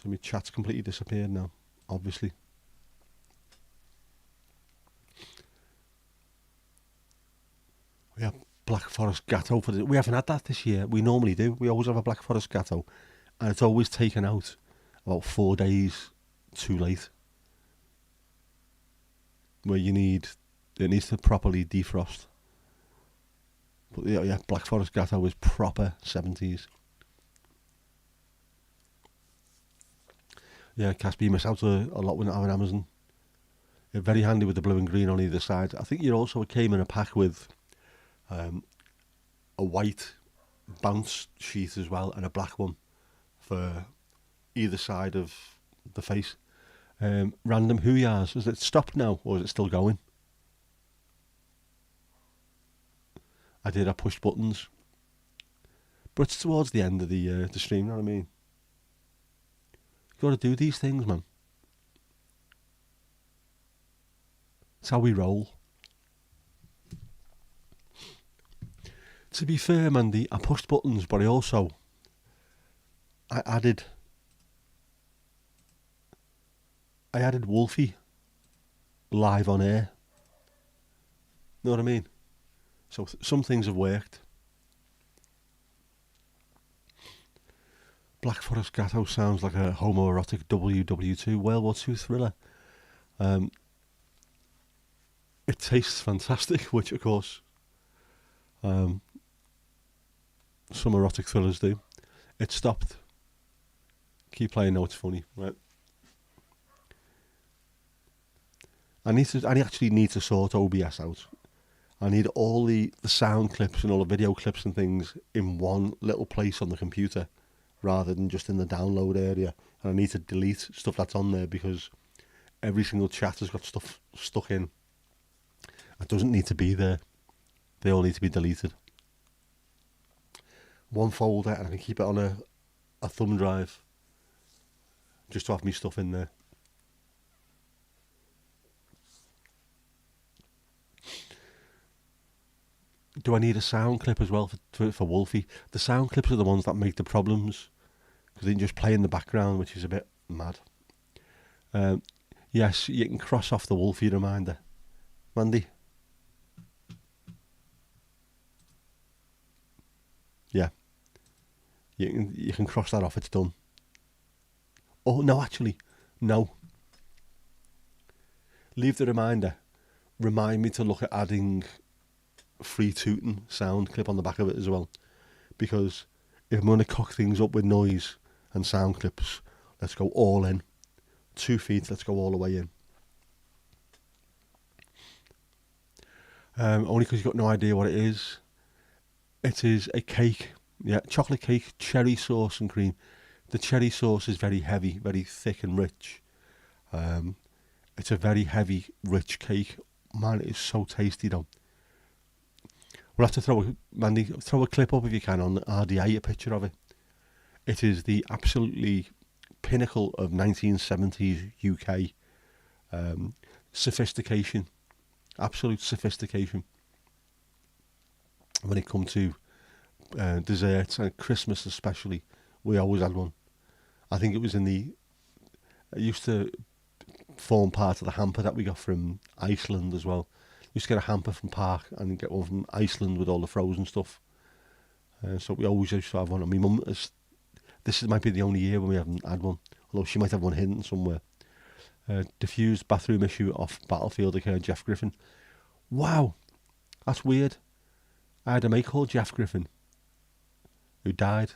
So my chat's completely disappeared now, obviously. We have Black Forest Gatto for we haven't had that this year. We normally do. We always have a Black Forest Gatto, and it's always taken out about 4 days too late. Where it needs to properly defrost. But yeah, Black Forest Gatto is proper 70s. Yeah, Casper, you miss out a lot with not having Amazon. You're very handy with the blue and green on either side. I think you also came in a pack with a white bounce sheet as well and a black one for either side of the face. Random Hoo-Yahs, is it stopped now or is it still going? I pushed buttons, but it's towards the end of the stream, you know what I mean? You got to do these things, man. It's how we roll. To be fair, Mandy, I pushed buttons, but I added Wolfie live on air. Know what I mean? So some things have worked. Black Forest Gatehouse sounds like a homoerotic WW2 World War II thriller. It tastes fantastic, which of course some erotic thrillers do. It stopped. Keep playing, no, it's funny. Right. I actually need to sort OBS out. I need all the sound clips and all the video clips and things in one little place on the computer rather than just in the download area. And I need to delete stuff that's on there because every single chat has got stuff stuck in. It doesn't need to be there. They all need to be deleted. One folder, and I can keep it on a thumb drive just to have me stuff in there. Do I need a sound clip as well for Wolfie? The sound clips are the ones that make the problems because they can just play in the background, which is a bit mad. Yes, you can cross off the Wolfie reminder. Mandy? Yeah. You can cross that off, it's done. Oh, no, actually, no. Leave the reminder. Remind me to look at adding free tooting sound clip on the back of it as well. Because if I'm going to cock things up with noise and sound clips, let's go all in. 2 feet, let's go all the way in. Only because you've got no idea what it is. It is a cake. Yeah, chocolate cake, cherry sauce and cream. The cherry sauce is very heavy, very thick and rich. It's a very heavy, rich cake. Man, it is so tasty though. We'll have to throw a clip up if you can on RDA, a picture of it. It is the absolutely pinnacle of 1970s UK sophistication, absolute sophistication. When it comes to desserts and Christmas especially, we always had one. I think it was it used to form part of the hamper that we got from Iceland as well. Used to get a hamper from Park and get one from Iceland with all the frozen stuff. So we always used to have one. And my mum, might be the only year when we haven't had one, although she might have one hidden somewhere. Diffused bathroom issue off Battlefield occurred, Jeff Griffin. Wow, that's weird. I had a mate called Jeff Griffin who died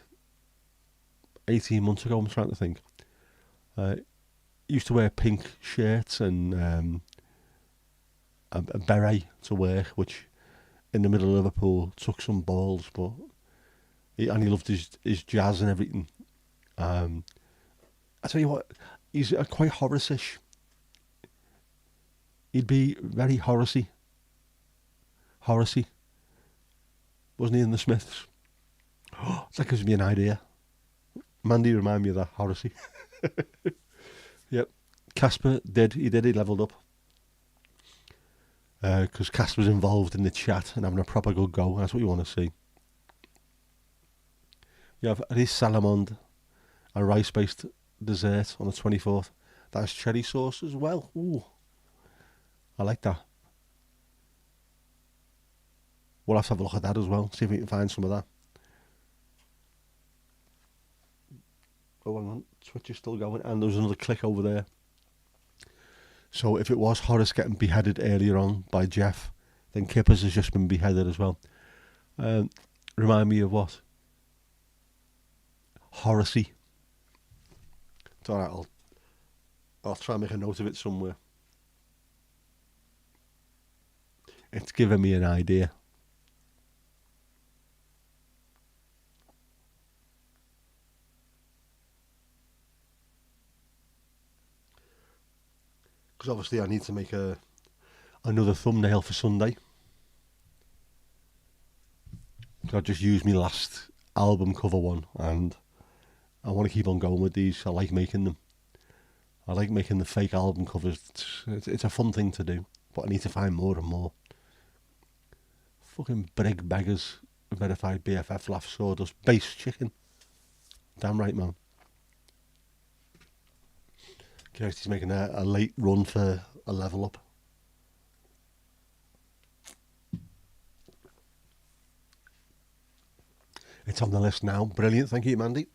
18 months ago, I'm trying to think. Used to wear pink shirts and a beret to work, which in the middle of Liverpool took some balls, but he loved his jazz and everything. I tell you what, he's quite Horace-ish. He'd be very Horace-y. Wasn't he in the Smiths? That gives me an idea. Mandy, remind me of that, Horace. Yep. Casper he levelled up. Because Casper's involved in the chat and having a proper good go. That's what you want to see. You have this Salamand, a rice-based dessert on the 24th. That's cherry sauce as well. Ooh, I like that. We'll have to have a look at that as well, see if we can find some of that. Oh, hang on, Twitch is still going, and there's another click over there. So if it was Horace getting beheaded earlier on by Jeff, then Kippers has just been beheaded as well. Remind me of what? Horace-y. It's alright, I'll try and make a note of it somewhere. It's given me an idea. Because obviously I need to make another thumbnail for Sunday. I just used my last album cover one and I want to keep on going with these. I like making them. I like making the fake album covers. It's a fun thing to do, but I need to find more and more. Fucking Brig Beggars, verified BFF, laugh sawdust, bass chicken. Damn right, man. Kirsty's making a late run for a level up. It's on the list now. Brilliant, thank you, Mandy.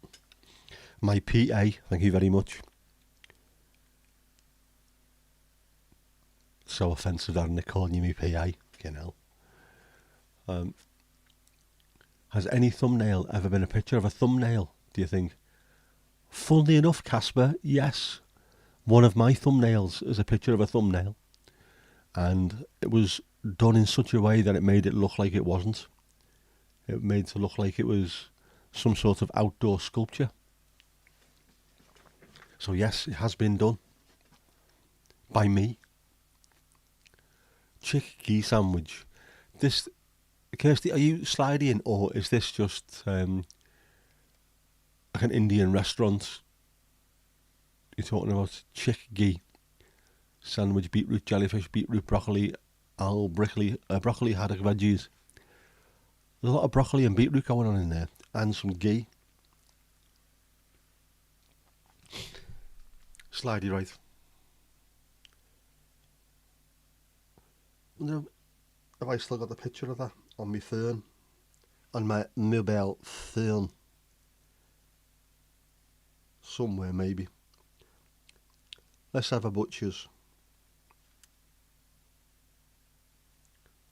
My PA, thank you very much. So offensive, that Nick calling you me PA. You know. Has any thumbnail ever been a picture of a thumbnail, do you think? Funnily enough, Casper, yes. One of my thumbnails is a picture of a thumbnail. And it was done in such a way that it made it look like it wasn't. It made it look like it was some sort of outdoor sculpture. So yes, it has been done. By me. Chick ghee sandwich. This, Kirsty, are you sliding or is this just like an Indian restaurant? You're talking about chick ghee sandwich, beetroot, jellyfish, beetroot, broccoli, broccoli, haddock, veggies. There's a lot of broccoli and beetroot going on in there, and some ghee. Slidey right. Wonder if I still got the picture of that on my phone, on my mobile phone. Somewhere maybe. Let's have a butcher's.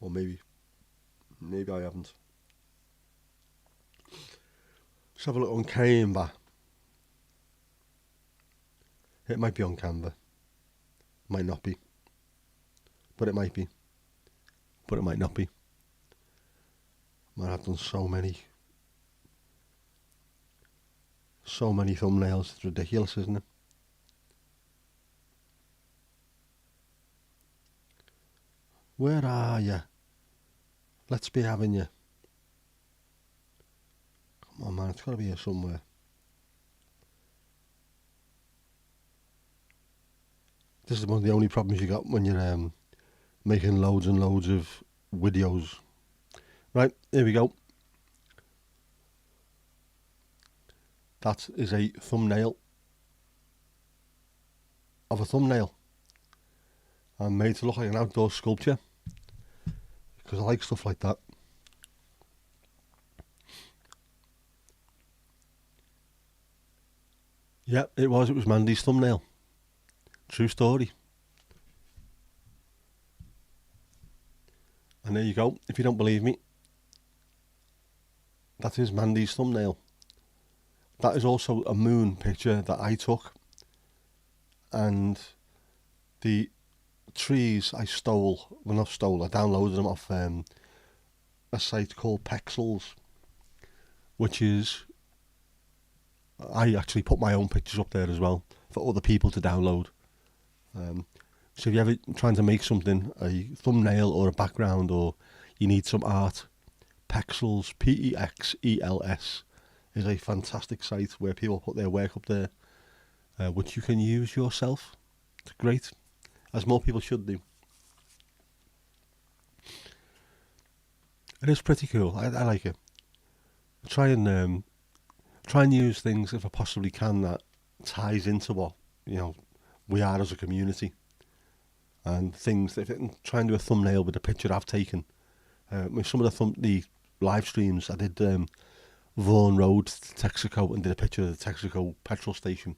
Or maybe I haven't. Let's have a look on Canva. It might be on Canva. Might not be. But it might be. But it might not be. Man, I've done so many thumbnails. It's ridiculous, isn't it? Where are you? Let's be having you. Come on, man, it's got to be here somewhere. This is one of the only problems you got when you're making loads and loads of videos. Right, here we go. That is a thumbnail of a thumbnail. I'm made to look like an outdoor sculpture because I like stuff like that. Yeah, it was Mandy's thumbnail. True story. And there you go. If you don't believe me, that is Mandy's thumbnail. That is also a moon picture that I took. And the trees I stole, well not stole, I downloaded them off a site called Pexels, which is, I actually put my own pictures up there as well for other people to download. So if you're ever trying to make something, a thumbnail or a background, or you need some art, Pexels, Pexels, is a fantastic site where people put their work up there, which you can use yourself. It's great, as more people should do. It is pretty cool. I like it. Try and use things if I possibly can that ties into what we are as a community, and things that if I can try and do a thumbnail with a picture I've taken. With some of the live streams I did, Vaughan Road to Texaco, and did a picture of the Texaco petrol station,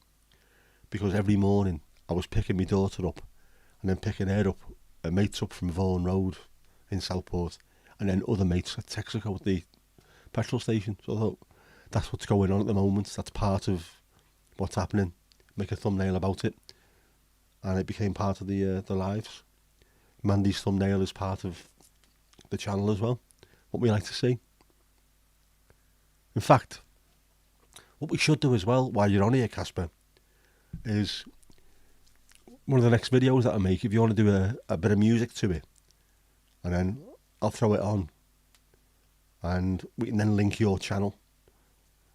because every morning I was picking my daughter up and then picking her up, mates up from Vaughan Road in Southport, and then other mates at Texaco at the petrol station. So I thought, that's what's going on at the moment, that's part of what's happening, make a thumbnail about it, and it became part of the lives. Mandy's thumbnail is part of the channel as well, what we like to see. In fact, what we should do as well, while you're on here, Casper, is one of the next videos that I make, if you want to do a bit of music to it, and then I'll throw it on, and we can then link your channel,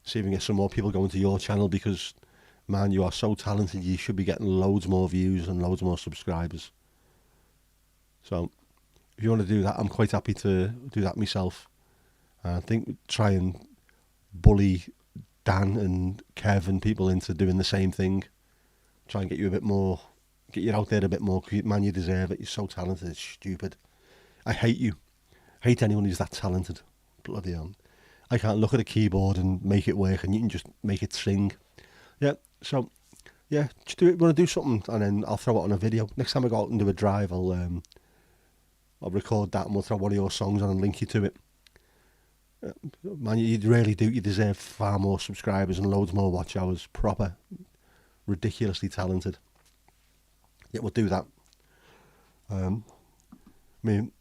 see if we can get some more people going to your channel, because, man, you are so talented, you should be getting loads more views and loads more subscribers. So, if you want to do that, I'm quite happy to do that myself. I think try and bully Dan and Kev and people into doing the same thing. Try and get you a bit more, get you out there a bit more. Man, you deserve it. You're so talented. It's stupid. I hate you. I hate anyone who's that talented. Bloody hell. I can't look at a keyboard and make it work, and you can just make it sing. Yeah, so, yeah, just do it. Want to do something, and then I'll throw it on a video. Next time I go out and do a drive, I'll record that and we'll throw one of your songs on and link you to it. Man, you really do. You deserve far more subscribers and loads more watch hours. Proper, ridiculously talented. Yeah, we'll do that. I mean,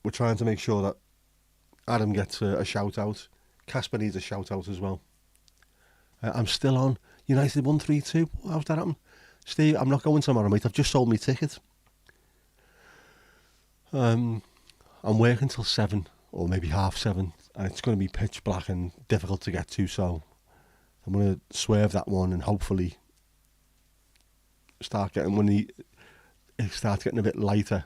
we're trying to make sure that Adam gets a shout out. Casper needs a shout out as well. I'm still on United 132. How's that happen? Steve, I'm not going tomorrow, mate. I've just sold my ticket. I'm working till 7 or maybe 7:30, and it's going to be pitch black and difficult to get to, so I'm going to swerve that one and hopefully start getting, when it starts getting a bit lighter,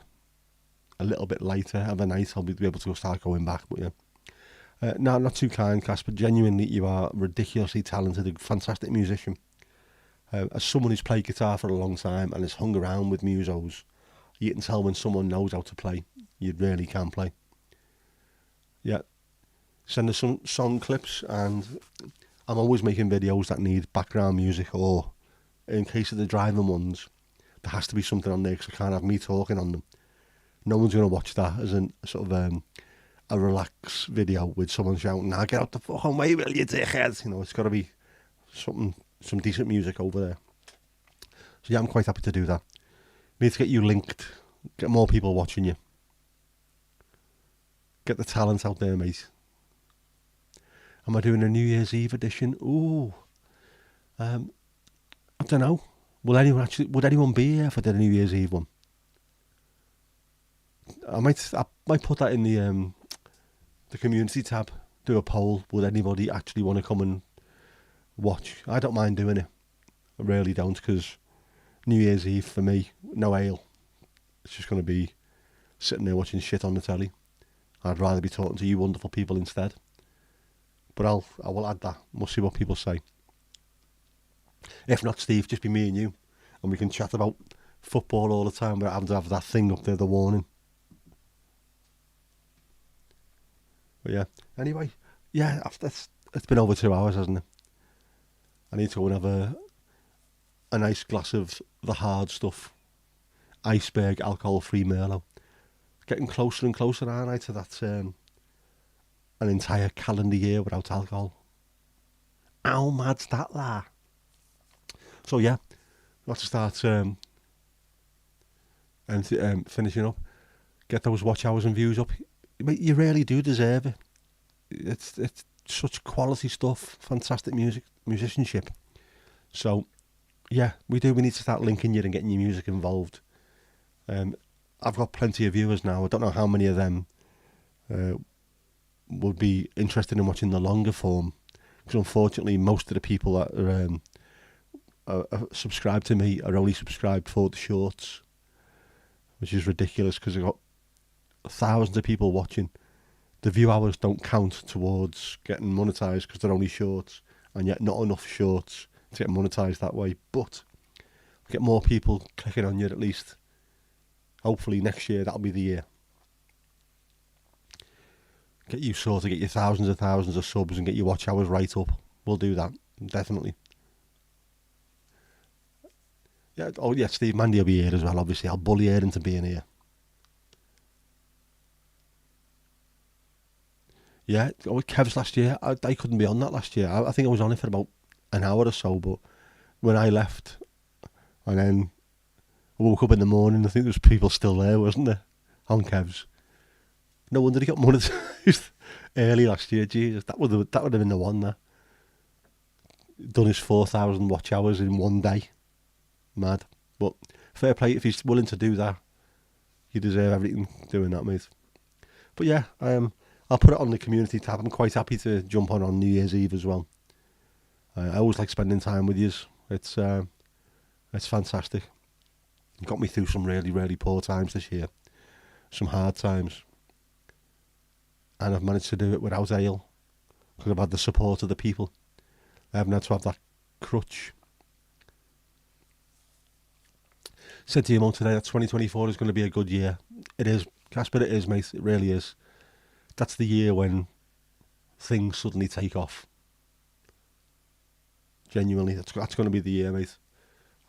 a little bit lighter of a night, I'll be able to start going back. But yeah, no, not too kind, Casper. Genuinely, you are ridiculously talented, a fantastic musician. As someone who's played guitar for a long time and has hung around with musos, you can tell when someone knows how to play. You really can play. Yeah, send us some song clips, and I'm always making videos that need background music, or in case of the driving ones, there has to be something on there because I can't have me talking on them. No one's going to watch that as a sort of a relaxed video with someone shouting, "Now get out the fucking way, will you, dickhead?" You know, it's got to be some decent music over there. So yeah, I'm quite happy to do that. Need to get you linked, get more people watching you. Get the talent out there, mate. Am I doing a New Year's Eve edition? Ooh. I don't know. Would anyone be here if I did a New Year's Eve one? I might put that in the community tab. Do a poll. Would anybody actually want to come and watch? I don't mind doing it. I really don't, because New Year's Eve for me, no ale. It's just going to be sitting there watching shit on the telly. I'd rather be talking to you wonderful people instead. But I will add that. We'll see what people say. If not, Steve, just be me and you, and we can chat about football all the time without having to have that thing up there, the warning. But yeah, anyway, yeah, it's been over 2 hours, hasn't it? I need to go and have a nice glass of the hard stuff, iceberg alcohol-free Merlot. Getting closer and closer, aren't I, to that an entire calendar year without alcohol. How mad's that, la? So yeah, got to start finishing up. Get those watch hours and views up. You really do deserve it. It's such quality stuff, fantastic musicianship. So yeah, we need to start linking you and getting your music involved. I've got plenty of viewers now. I don't know how many of them would be interested in watching the longer form, because unfortunately most of the people that are subscribed to me are only subscribed for the shorts, which is ridiculous because I've got thousands of people watching. The view hours don't count towards getting monetized because they're only shorts, and yet not enough shorts to get monetized that way. But get more people clicking on you at least. Hopefully next year that'll be the year. Get you get your thousands of subs and get your watch hours right up. We'll do that, definitely. Yeah, oh yeah, Steve Mandy will be here as well, obviously. I'll bully her into being here. Yeah, with Kev's last year, I couldn't be on that last year. I think I was on it for about an hour or so, but when I left, and then I woke up in the morning, I think there was people still there, wasn't there? On Kev's. No wonder he got monetized early last year. Jesus, that would have been the one there. Done his 4,000 watch hours in one day. Mad. But fair play, if he's willing to do that, you deserve everything doing that, mate. But yeah, I'll put it on the community tab. I'm quite happy to jump on New Year's Eve as well. I always like spending time with yous. It's fantastic. It got me through some really, really poor times this year. Some hard times. And I've managed to do it without ale, because I've had the support of the people. I haven't had to have that crutch. Said to your mum today that 2024 is going to be a good year. It is, Casper, it is, mate. It really is. That's the year when things suddenly take off. Genuinely, that's going to be the year, mate.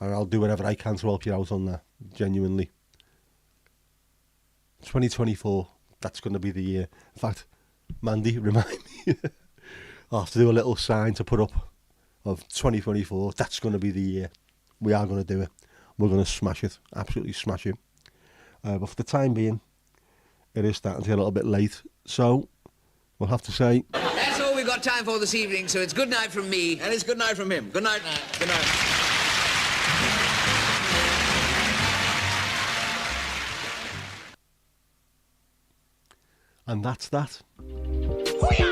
And I'll do whatever I can to help you out on that. Genuinely. 2024, that's going to be the year. In fact, Mandy, remind me. I'll have to do a little sign to put up of 2024. That's going to be the year. We are going to do it. We're going to smash it. Absolutely smash it. But for the time being, it is starting to get a little bit late. So, we'll have to say... That's all we've got time for this evening, so it's good night from me. And it's good night from him. Good night. Good night. And that's that. Hoo-yah!